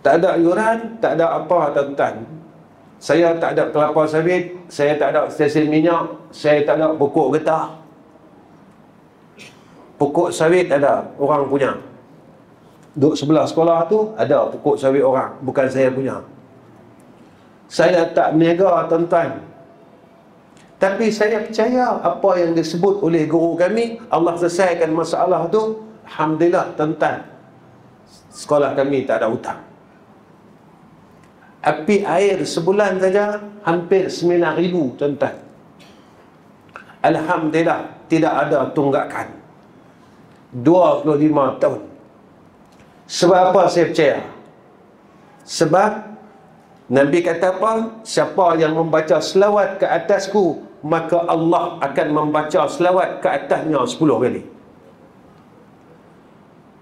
Tak ada yuran, tak ada apa tuan-tuan. Saya tak ada kelapa sawit, saya tak ada stesen minyak, saya tak ada pokok getah. Pokok sawit ada, orang punya. Duduk sebelah sekolah tu, ada pokok sawit orang, bukan saya punya. Saya tak berniaga tuan-tuan. Tapi saya percaya apa yang disebut oleh guru kami, Allah selesaikan masalah tu. Alhamdulillah tuan-tuan, sekolah kami tak ada hutang. Api air sebulan saja hampir 9,000 tuan-tuan. Alhamdulillah, tidak ada tunggakan. 25 tahun. Sebab apa saya percaya? Sebab Nabi kata apa? Siapa yang membaca selawat ke atasku, maka Allah akan membaca selawat ke atasnya 10 kali.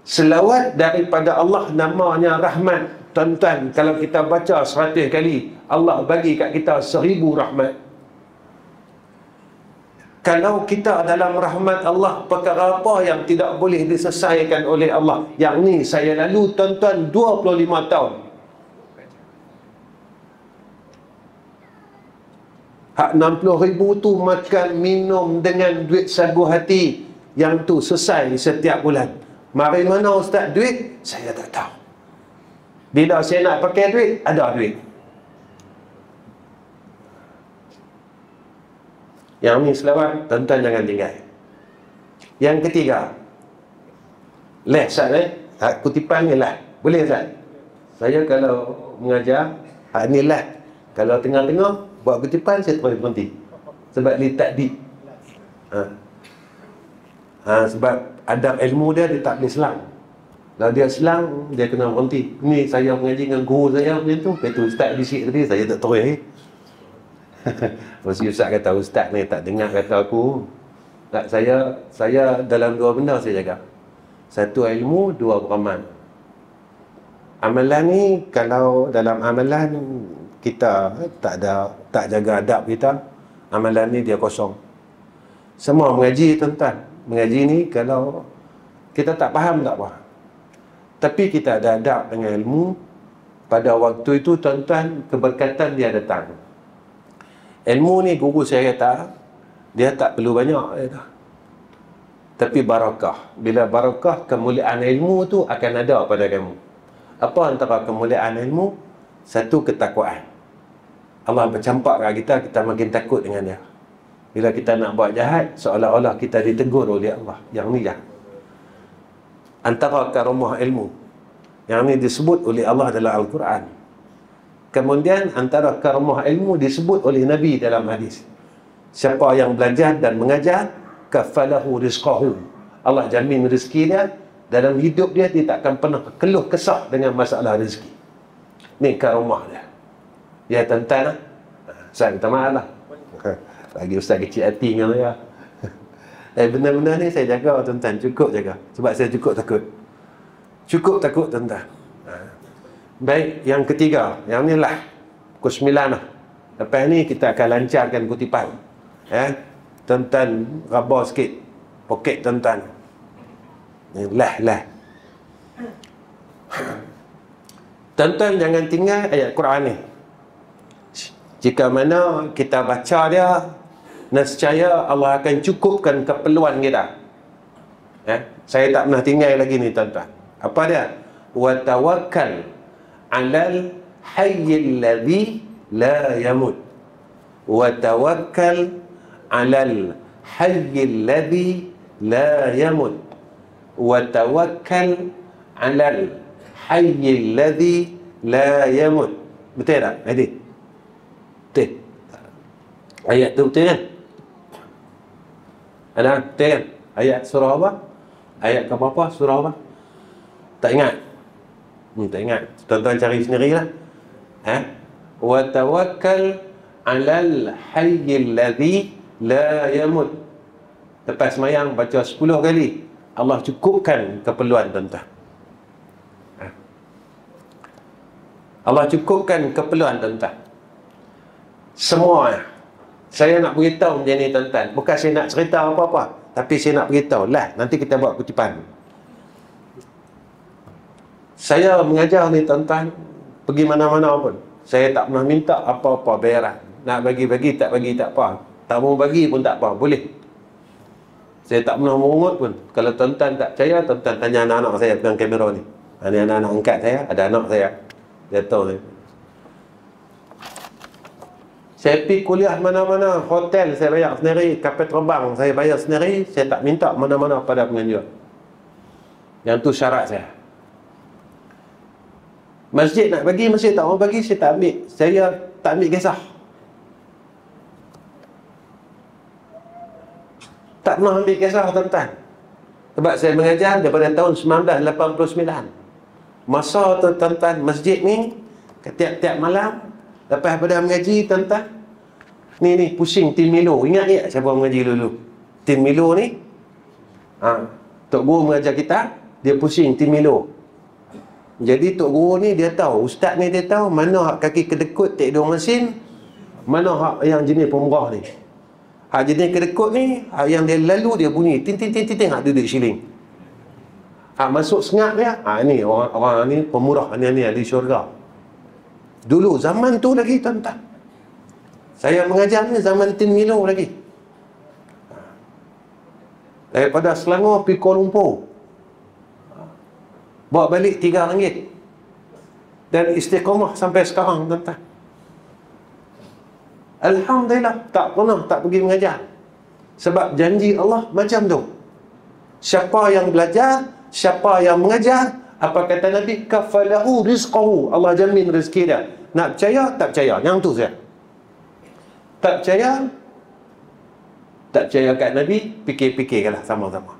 Selawat daripada Allah namanya rahmat. Tuan-tuan, kalau kita baca 100 kali, Allah bagi kat kita 1000 rahmat. Kalau kita dalam rahmat Allah, perkara apa yang tidak boleh diselesaikan oleh Allah? Yang ni saya lalu tuan-tuan 25 tahun. Hak 60,000 tu makan minum dengan duit sagu hati. Yang tu selesai setiap bulan. Mari mana ustaz duit? Saya tak tahu. Bila saya nak pakai duit, ada duit. Yang ni selawat, tuan-tuan jangan tinggal. Yang ketiga, les Ustaz kutipan ni lah. Boleh Ustaz? Saya kalau mengajar, hak ni lah. Kalau tengah-tengah buat kutipan, saya terus berhenti. Sebab dia tak di. Sebab adab ilmu dia tak boleh selang. Kalau dia selang, dia kena berhenti. Ni saya mengaji dengan guru saya macam tu. Lepas tu ustaz bisik tadi, saya tak terus. Lepas tu Ustaz kata, Ustaz ni tak dengar kata aku. Tak, saya dalam dua benda saya jaga. Satu ilmu, dua beramal. Amalan ni, kalau dalam amalan kita tak jaga adab kita, amalan ni dia kosong. Semua mengaji tuan-tuan. Mengaji ni kalau kita tak faham, tak apa. Tapi kita ada adab dengan ilmu, pada waktu itu tuan-tuan, keberkatan dia datang. Ilmu ni guru saya kata, dia tak perlu banyak, dia kata. Tapi barakah. Bila barakah, kemuliaan ilmu tu akan ada pada kamu. Apa antara kemuliaan ilmu? Satu, ketakwaan. Allah bercampak kat kita makin takut dengan dia. Bila kita nak buat jahat, seolah-olah kita ditegur oleh Allah. Yang ni jahat. Antara karamah ilmu. Yang ni disebut oleh Allah dalam Al-Quran. Kemudian antara karamah ilmu disebut oleh Nabi dalam hadis. Siapa yang belajar dan mengajar, kafalahu rizqahu. Allah jamin rezeki dia. Dalam hidup dia, dia tak akan pernah keluh kesah dengan masalah rezeki. Ni karamah dia. Ya tuan-tuan lah. Saya minta maaf lah. Bagi Ustaz kecil hati dengan saya. Benda-benda ni saya jaga tuan-tuan. Cukup jaga. Sebab saya cukup takut. Cukup takut tuan-tuan. Baik, yang ketiga. Yang ni lah. Pukul 9 lah. Lepas ni kita akan lancarkan kutipan. Tuan-tuan rabah sikit poket tuan-tuan. Lah. Tuan-tuan jangan tinggal ayat Quran ni. Jika mana kita baca dia, nescaya Allah akan cukupkan keperluan kita. Saya tak pernah tinggal lagi ni tuan-tuan. Apa dia? Wa tawakkal 'alal hayyil ladzi la yamut. Wa tawakkal 'alal hayyil ladzi la yamut. Wa tawakkal 'alal hayyil ladzi la yamut. Betul tak? Betul. Ayat tu betul kan? Ada betul kan? Ayat surah apa? Ayat ke apa? Surah apa? Tak ingat? Tak ingat. Tuan-tuan cari sendirilah. Wa tawakkal 'alal hayyil ladzi la yamut. Lepas semayang baca 10 kali. Allah cukupkan keperluan tuan-tuan. Allah cukupkan keperluan tuan-tuan. Semua. Saya nak beritahu macam ni tuan-tuan. Bukan saya nak cerita apa-apa, tapi saya nak beritahu lah. Nanti kita buat kutipan. Saya mengajar ni tuan-tuan, pergi mana-mana pun, saya tak pernah minta apa-apa bayaran. Nak bagi-bagi, tak bagi tak apa. Tak mau bagi pun tak apa, boleh. Saya tak pernah merungut pun. Kalau tuan-tuan tak percaya, tuan-tuan tanya anak-anak saya pegang kamera ni. Ini anak-anak angkat saya, ada anak saya. Dia tahu saya. Saya pergi kuliah mana-mana, hotel saya bayar sendiri, kapal terbang saya bayar sendiri, saya tak minta mana-mana pada penganjur. Yang tu syarat saya. Masjid nak bagi, masjid tak mau bagi, saya tak ambil. Saya tak ambil kisah. Tak pernah ambil kisah tuan-tuan. Sebab saya mengajar daripada tahun 1989. Masa tu tuan-tuan, masjid ni tiap-tiap malam lepas pada mengaji tuan-tuan, ni pusing tim Milo. Ingat siapa mengaji dulu? Tim Milo ni, Tok Guru mengajar kita, dia pusing tim Milo. Jadi Tok Guru ni dia tahu, ustaz ni dia tahu mana hak kaki kedekut tak hidung masin, mana hak yang jenis pemurah ni. Hak jenis kedekut ni, hak yang dia lalu dia bunyi ting ting ting ting, hak duduk siling. Hak masuk sengak dia, ni orang ni pemurah, ni ahli syurga. Dulu zaman tu lagi tuan-tuan. Saya mengajar ni zaman Tin Milo lagi. Daripada Selangor pergi Kuala Lumpur. Bawa balik RM3. Dan istiqamah sampai sekarang tuan-tuan. Alhamdulillah, tak pernah tak pergi mengajar. Sebab janji Allah macam tu. Siapa yang belajar, siapa yang mengajar, apa kata Nabi? Kafalahu rizqahu. Allah jamin rezeki dia. Nak percaya, tak percaya. Yang tu saya. Tak percaya kat Nabi, fikir-fikirkanlah sama-sama.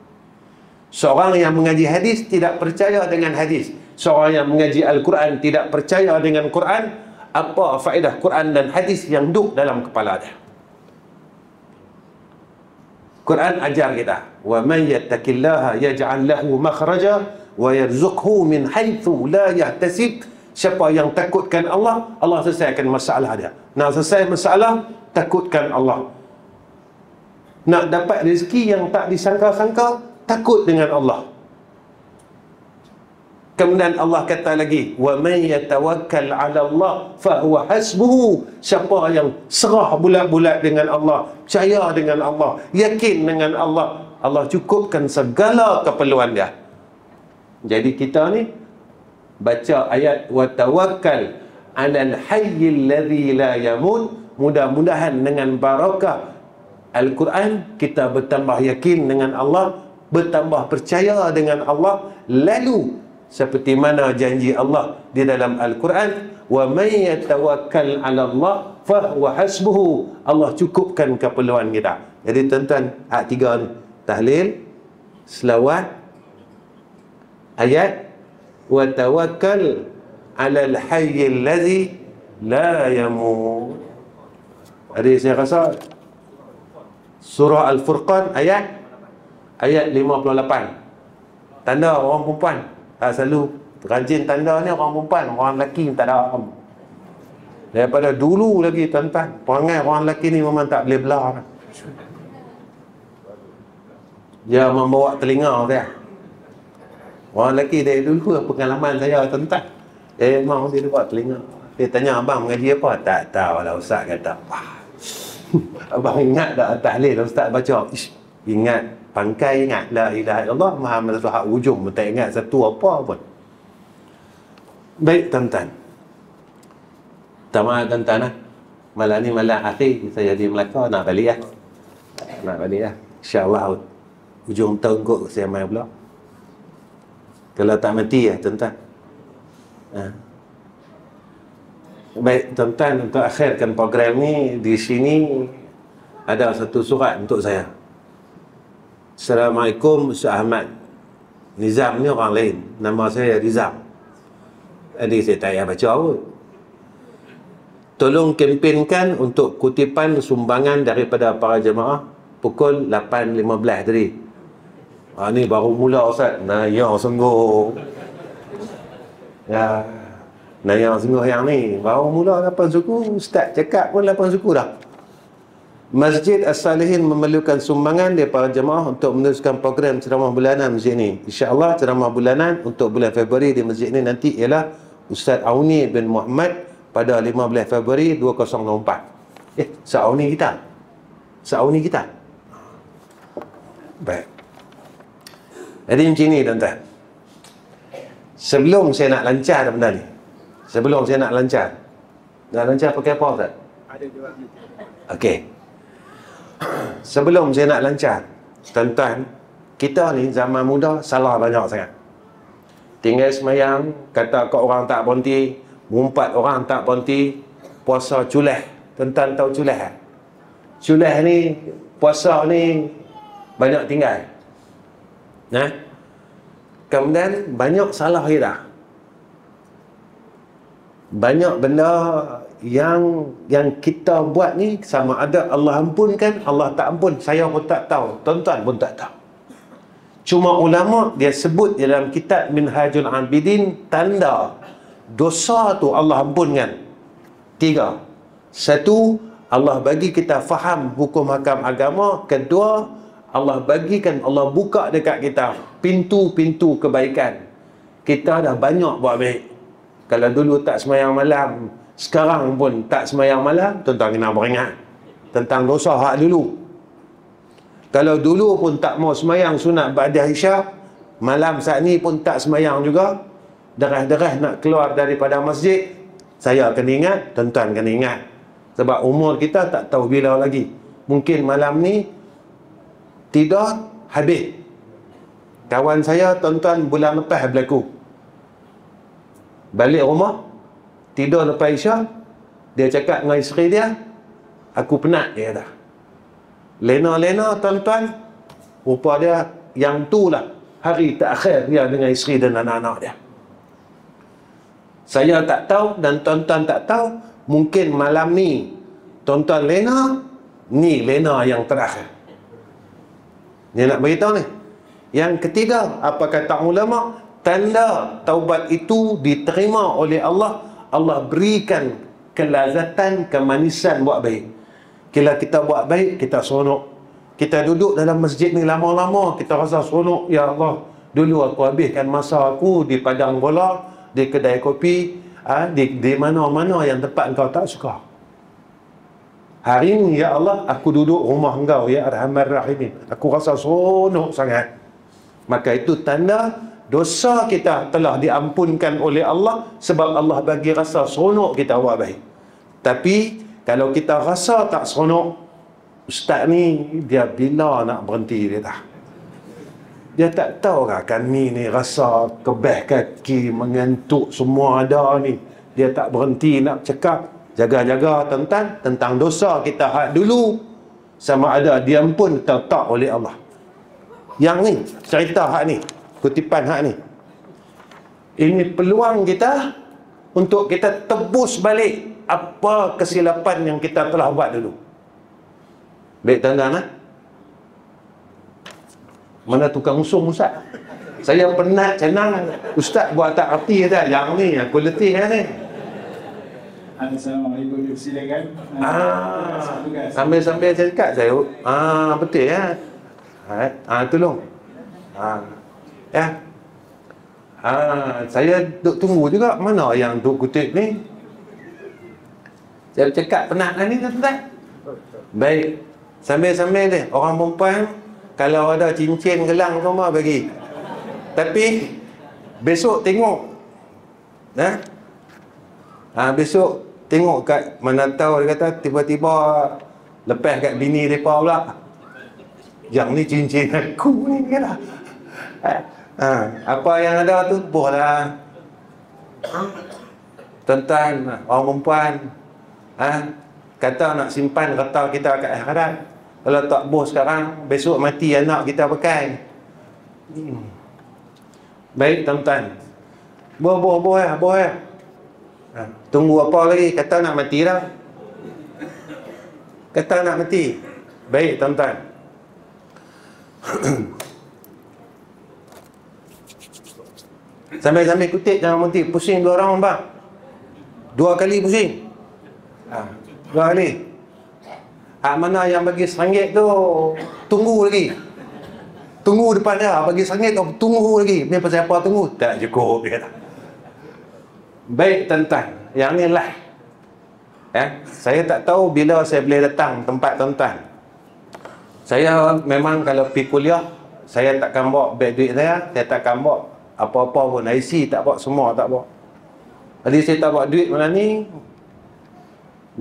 Seorang yang mengaji hadis tidak percaya dengan hadis. Seorang yang mengaji Al-Quran tidak percaya dengan Quran. apa faedah Quran dan hadis yang duduk dalam kepala dia. Quran ajar kita, wa man yattaqillaha yaj'al lahu makhraja wa yarzuqhu min haitsu la yahtasib. Siapa yang takutkan Allah, Allah selesaikan masalah dia. Nak selesai masalah, takutkan Allah. Nak dapat rezeki yang tak disangka-sangka, takut dengan Allah. Kemudian Allah kata lagi, wa man yatawakkal 'ala Allah fa huwa hasbuhu. Siapa yang serah bulat-bulat dengan Allah, percaya dengan Allah, yakin dengan Allah, Allah cukupkan segala keperluan dia. Jadi kita ni baca ayat wa tawakkal 'alal hayyil ladzi la yamut, mudah-mudahan dengan barakah Al-Quran kita bertambah yakin dengan Allah, bertambah percaya dengan Allah. Lalu seperti mana janji Allah di dalam Al-Quran, wa may yatawakkal 'ala Allah fa huwa hasbuhu. Allah cukupkan keperluan kita. Jadi tuan-tuan, ayat 3 ni tahlil, selawat, ayat wa tawakkal 'alal hayyil ladzi la yamut. Jadi saya rasa surah Al-Furqan ayat 58. Tanda orang perempuan. Selalu rajin tanda ni orang perempuan, orang lelaki tak ada apa. Daripada dulu lagi tuan-tuan, perangai orang lelaki ni memang tak boleh belah. Dia membawa telinga dia. Orang lelaki dari dulu, pengalaman saya tuan-tuan, memang dia bawa telinga. Dia tanya, abang mengaji apa? Tak tahu lah, ustaz kata. Abang ingat tak tahlil ustaz baca? Ingat, pangkai ingat la ilaha illallah Muhammad Rasulullah, ujung tak ingat satu apa pun. Baik tuan-tuan, tamat tuan-tuan lah. Malam ni malam akhir saya di Melaka, nak balik lah. Nak balik lah, insyaAllah ujung tahun kot saya main pula. Kalau tak mati lah tuan-tuan. Baik tuan-tuan, untuk akhirkan program ni, di sini ada satu surat untuk saya. Assalamualaikum Ustaz Ahmad. Nizam ni orang lain, nama saya Rizam. Jadi saya tak payah baca pun. Tolong kempenkan untuk kutipan sumbangan daripada para jemaah pukul 8.15 tadi. Ni baru mula Ustaz. Naya sungguh. Ya, naya sungguh yang ni. Baru mula 8 suku. Ustaz cakap pun 8 suku dah. Masjid As-Salihin memerlukan sumbangan daripada jemaah untuk meneruskan program ceramah bulanan masjid ni. InsyaAllah ceramah bulanan untuk bulan Februari di masjid ni nanti ialah Ustaz Auni bin Muhammad pada 15 Februari 2024. Ustaz Auni kita. Ustaz Auni kita. Baik. Jadi macam ni tuan-tuan. Sebelum saya nak lancar benda ni, sebelum saya nak lancar pakai apa Ustaz? Ada juga. Okey. Sebelum saya nak lancar, tuan-tuan, kita ni zaman muda salah banyak sangat. Tinggal semayang, kata kat orang tak berhenti, mengumpat orang tak berhenti, puasa culah. Tuan-tuan tahu culah tak? Culah ni, puasa ni banyak tinggal. Kemudian banyak salah kita. Banyak benda yang kita buat ni, sama ada Allah ampunkan, Allah tak ampun, saya pun tak tahu, tuan-tuan pun tak tahu. Cuma ulama dia sebut dalam kitab Minhajul Abidin, tanda dosa tu Allah ampunkan 3. 1, Allah bagi kita faham hukum hakam agama. 2, Allah bagikan, Allah buka dekat kita pintu-pintu kebaikan. Kita dah banyak buat baik. Kalau dulu tak semayang malam, sekarang pun tak semayang malam, tuan-tuan kena beringat tentang dosa hak dulu. Kalau dulu pun tak mau semayang sunat ba'da Isyak, malam saat ni pun tak semayang juga, derah-derah nak keluar daripada masjid, saya kena ingat, tuan-tuan kena ingat. Sebab umur kita tak tahu bila lagi. Mungkin malam ni tidur habis. Kawan saya tuan-tuan bulan lepas berlaku, balik rumah, tidur lepas Isyak, dia cakap dengan isteri dia, aku penat, dia kata. Lena-lena tuan-tuan, rupa dia yang tu lah hari terakhir dia dengan isteri dan anak-anak dia. Saya tak tahu dan tuan-tuan tak tahu. Mungkin malam ni tuan-tuan lena, ni lena yang terakhir. Dia nak beritahu ni. Yang ketiga, apa kata ulama? Tanda taubat itu diterima oleh Allah. Allah berikan kelazatan, kemanisan buat baik. Bila kita buat baik, kita seronok. Kita duduk dalam masjid ni lama-lama, kita rasa seronok. Ya Allah, dulu aku habiskan masa aku di padang bola, di kedai kopi, di mana-mana yang tempat engkau tak suka. Hari ini, ya Allah, aku duduk rumah engkau, ya Arhamar Rahimin. Aku rasa seronok sangat. Maka itu tanda dosa kita telah diampunkan oleh Allah, sebab Allah bagi rasa seronok kita buat baik. Tapi kalau kita rasa tak seronok, ustaz ni dia bila nak berhenti dia tak? Dia tak tahu lah kami ni rasa kebeh kaki, mengantuk semua ada ni. Dia tak berhenti nak cakap. Jaga-jaga tentang dosa kita hak dulu, sama ada diampun atau tak oleh Allah. Yang ni, cerita hak ni, kutipan hak ni, ini peluang kita untuk kita tebus balik apa kesilapan yang kita telah buat dulu. Baik tuan-tuan, mana tukang usung ustaz? Saya penat cenang, ustaz buat tak erti dah. Yang ni aku letih ni. Assalamualaikum, silakan. Sambil-sambil saya cakap saya, betul ya. Tolong. Ya. Saya duk tunggu juga mana yang duk kutip ni. Saya cakap penat lah ni tuan-tuan. Baik. Sambil-sambil ni, orang perempuan kalau ada cincin gelang semua bagi. Tapi besok tengok. Besok tengok kat mana tahu dia kata tiba-tiba lepas kat bini mereka pula. Yang ni cincin aku ni kata. Apa yang ada tu boleh. Tuan-tuan, orang perempuan kata nak simpan kereta kita kat akhirat. Kalau tak bos sekarang, besok mati anak kita pakai. Baik tuan-tuan. Boleh. Tunggu apa lagi? Kata nak mati dah. Kata nak mati. Baik tuan-tuan. Sambil-sambil kutip jangan berhenti. Pusing 2 orang bang. 2 kali pusing. 2 kali. Mana yang bagi RM1 tu tunggu lagi. Tunggu depan dia. Bagi RM1 tu tunggu lagi. Ni pasal apa tunggu? Tak cukup dia kata. Baik tuan-tuan, yang ni lah. Saya tak tahu bila saya boleh datang tempat tuan-tuan. Saya memang kalau pergi kuliah, saya takkan bawa beg duit saya takkan bawa apa-apa pun. IC tak bawa, semua tak bawa. Jadi saya tak bawa duit malam ni,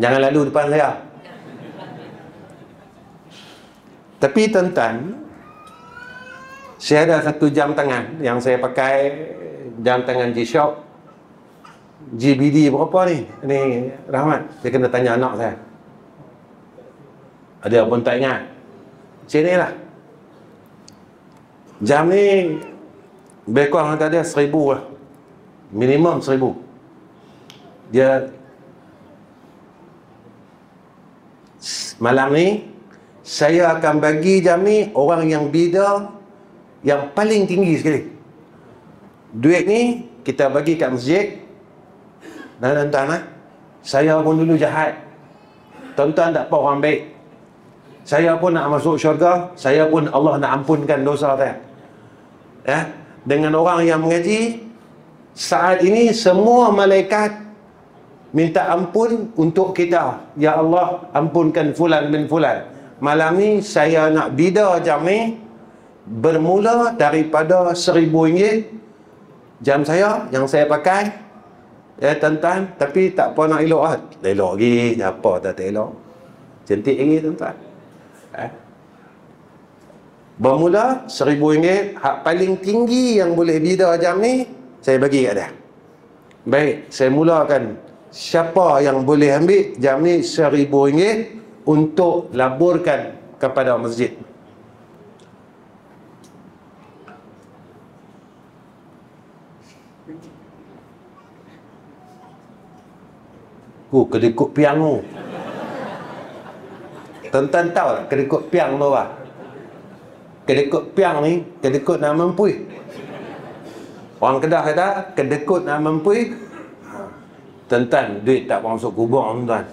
jangan lalu depan saya. Tapi tuan-tuan, saya ada satu jam tangan yang saya pakai, jam tangan G-Shock. GBD berapa ni? Ni Rahmat, saya kena tanya anak saya. Ada pun tak ingat. Sini lah. Jam ni lebih kurang kata dia 1,000 lah. Minimum 1,000. Dia malam ni saya akan bagi jam ni orang yang bida yang paling tinggi sekali. Duit ni kita bagi kat masjid. Dan tuan-tuan, saya pun dulu jahat. Tuan-tuan tak apa orang baik. Saya pun nak masuk syurga, saya pun Allah nak ampunkan dosa saya. Dengan orang yang mengaji, saat ini semua malaikat minta ampun untuk kita. Ya Allah, ampunkan fulan bin fulan. Malam ni saya nak bida jam ni bermula daripada RM1,000 jam saya yang saya pakai. Tuan-tuan, tapi tak apa nak elok elok lagi, apa tak elok. Cantik lagi tuan-tuan. Bermula RM1,000, hak paling tinggi yang boleh bida jam ni saya bagi kat dia. Baik, saya mulakan. Siapa yang boleh ambil jam ni RM1,000 untuk laburkan kepada masjid. kedekut piang tu. Tuan-tuan tahu tak kedekut piang tu apa? Kedekut piang ni, kedekut nak mempui. Orang Kedah kata, kedekut nak mempui. Tuan-tuan, duit tak masuk kubur, tuan-tuan.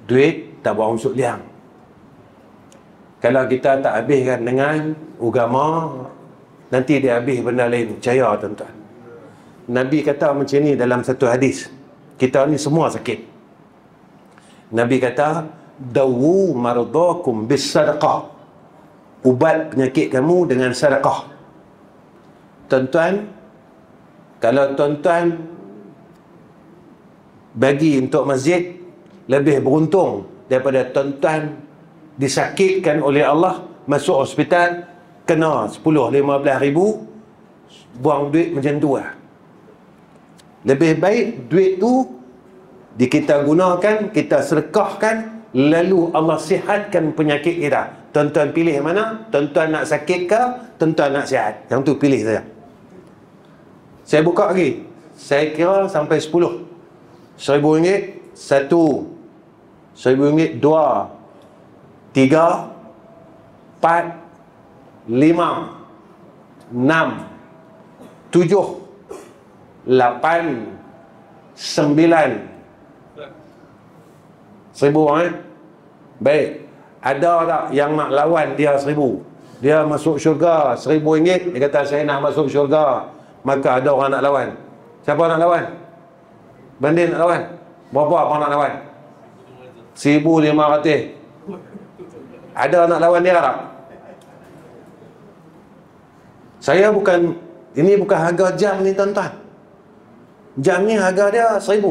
Duit tak masuk liang. Kalau kita tak habiskan dengan agama, nanti dia habis benda lain. Percaya, tuan-tuan. Nabi kata macam ni dalam satu hadis. Kita ni semua sakit. Nabi kata, dawu maradakum bis sadaqah. Ubat penyakit kamu dengan sedekah. Tuan-tuan, kalau tuan-tuan bagi untuk masjid, lebih beruntung daripada tuan-tuan disakitkan oleh Allah, masuk hospital, kena 10-15 ribu, buang duit macam tu lah. Lebih baik duit tu kita gunakan, kita sedekahkan, lalu Allah sihatkan penyakit kita. Tuan-tuan pilih mana? Tuan-tuan nak sakit ke? Tuan-tuan nak sihat? Yang tu pilih saja. Saya buka lagi. Saya kira sampai 10. RM1,000, 1. RM1,000, 2. 3. 4. 5. 6. 7. 8. 9. RM1,000, baik. Ada tak yang nak lawan dia RM1,000? Dia masuk syurga RM1,000, dia kata saya nak masuk syurga. Maka ada orang nak lawan. Siapa nak lawan? Banding nak lawan? Berapa orang nak lawan? 1,500. Ada nak lawan dia tak? Saya bukan, ini bukan harga jam ni, tuan-tuan. Jam ni harga dia RM1,000.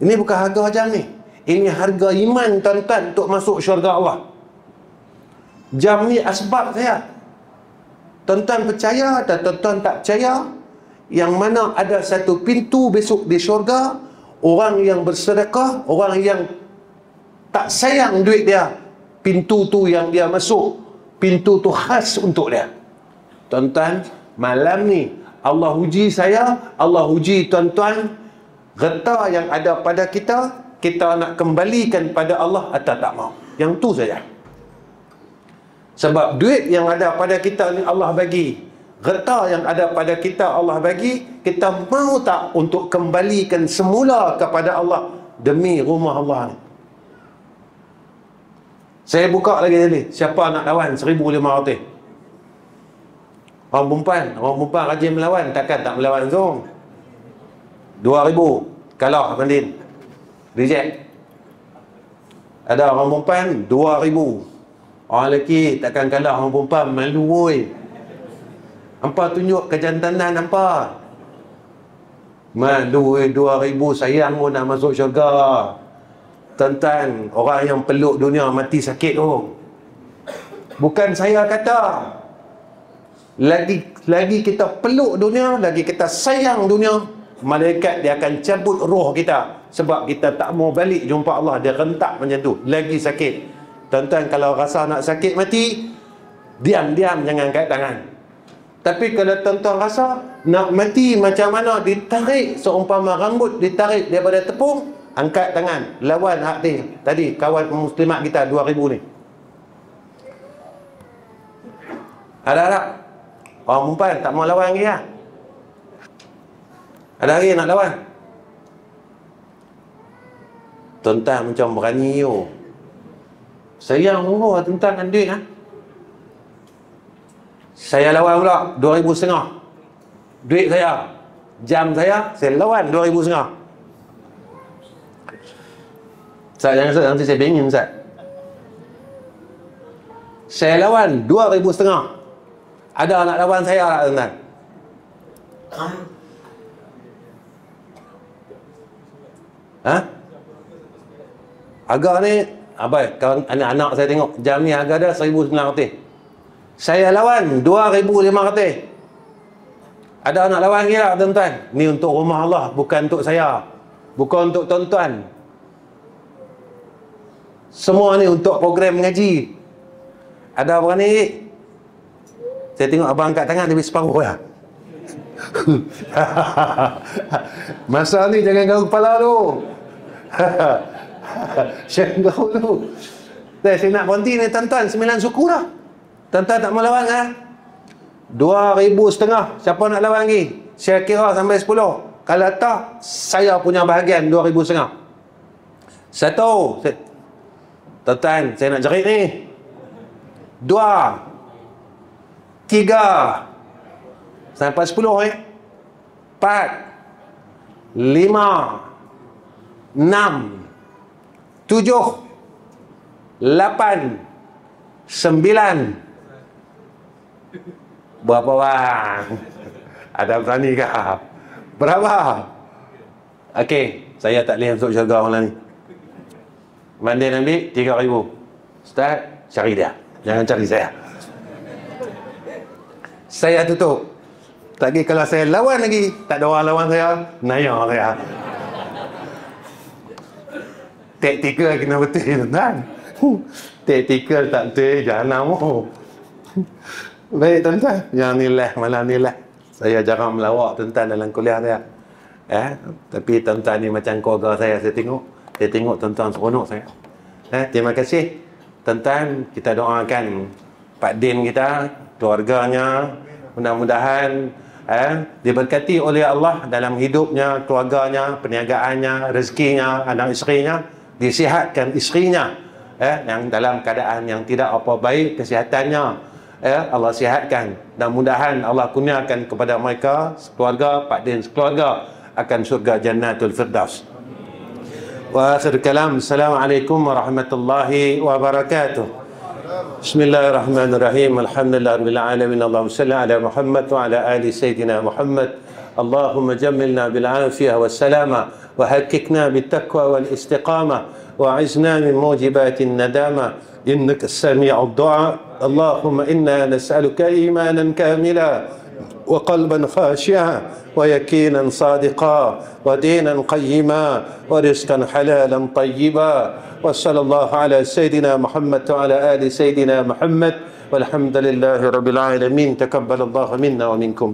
Ini bukan harga jam ni. Ini harga iman, tuan-tuan, untuk masuk syurga Allah. Jam ni asbab saya. Tuan-tuan percaya dan tuan-tuan tak percaya, yang mana ada satu pintu besok di syurga, orang yang bersedekah, orang yang tak sayang duit dia, pintu tu yang dia masuk, pintu tu khas untuk dia. Tuan-tuan, malam ni Allah uji saya, Allah uji tuan-tuan. Getah yang ada pada kita, kita nak kembalikan pada Allah atau tak mau. Yang tu saja. Sebab duit yang ada pada kita ni Allah bagi, getah yang ada pada kita Allah bagi, kita mau tak untuk kembalikan semula kepada Allah demi rumah Allah ni? Saya buka lagi tadi, siapa nak lawan 1,500? Orang perempuan rajin melawan, takkan tak melawan Zong. 2,000 kalah Pandin, reject. Ada orang perempuan 2,000. Orang lelaki takkan kalah orang perempuan, malu woi. Hampa tunjuk kejantanan hampa. Malu woi, 2,000 sayang pun nak masuk syurga. Tuan-tuan, orang yang peluk dunia mati sakit tu. Bukan saya kata. Lagi kita peluk dunia, lagi kita sayang dunia, malaikat dia akan cabut roh kita. Sebab kita tak mau balik jumpa Allah. Dia rentak macam tu. Lagi sakit. Tuan-tuan, kalau rasa nak sakit mati, diam-diam, jangan angkat tangan. Tapi kalau tuan-tuan rasa nak mati macam mana, ditarik seumpama rambut ditarik daripada tepung, angkat tangan, lawan hak ni. Tadi kawan muslimat kita 2,000 ni. Ada tak? Orang perempuan tak mau lawan lagi lah. Ada lagi nak lawan? Tuan-tuan macam berani yo. Sayang Allah tentang dengan duit ha? Saya lawan pula 2,500. Duit saya, jam saya lawan 2,500. Ustaz, jangan Ustaz, nanti saya bingin Ustaz. Saya lawan 2,500. Ada nak lawan saya tak tuan-tuan? Ha? Harga ni apa? Kawan anak-anak saya tengok jam ni harga dia 1,900. Saya lawan 2,500. Ada nak lawan lagi tak tuan-tuan? Ni untuk rumah Allah, bukan untuk saya, bukan untuk tuan-tuan. Semua ni untuk program mengaji. Ada berani? Saya tengok abang angkat tangan lebih separuh lah. Masa ni jangan garuk kepala tu. Jangan garuk tu. Saya nak berhenti ni tuan-tuan, 9 suku dah. Tuan-tuan tak mau lawan kan? 2,500. Siapa nak lawan lagi? Saya kira sampai 10. Kalau tak, saya punya bahagian 2,500. Satu. Tuan-tuan, saya nak jerit ni. 2, 3, sampai 10 4, 5, 6, 7, 8, 9. Berapa bang? Ada berani kah? Berapa? Okey, saya tak boleh masuk syurga malam ni. Mandai ambil 3,000. Ustaz, cari dia. Jangan cari saya. Saya tutup. Lagi kalau saya lawan lagi, tak ada orang lawan saya, naya saya. Taktikal kena betul tuan. Taktikal tak betul, jahanam. Baik tuan-tuan, yang nilai malam nilai. Saya jarang melawak tuan-tuan dalam kuliah saya. Tapi tuan-tuan ni macam keluarga saya tengok. Saya tengok tuan-tuan seronok saya. Terima kasih. Tuan-tuan, kita doakan Pak Din kita, keluarganya, mudah-mudahan diberkati oleh Allah dalam hidupnya, keluarganya, perniagaannya, rezekinya, anak isterinya, disihatkan isterinya yang dalam keadaan yang tidak apa baik kesihatannya, Allah sihatkan, dan mudahan Allah kurniakan kepada mereka keluarga Pak Din sekeluarga akan surga Jannatul Firdaus. Wa akhir kalam, assalamualaikum warahmatullahi wabarakatuh. Bismillahirrahmanirrahim. Alhamdulillahirabbil alamin. Allahumma salli ala Muhammad wa ala ali sayyidina Muhammad. Allahumma jammilna bil afiyah was salama wa hakkikna bit taqwa wal istiqamah wa a'izna min mujibatin nadama innaka as-sami'ud du'a. Allahumma inna nas'aluka imanan kamila wa qalban khashi'a ويكينا صادقا ودينا قيما ورزقا حلالا طيبا وصلى الله على سيدنا محمد وعلى آل سيدنا محمد والحمد لله رب العالمين. تقبل الله منا ومنكم.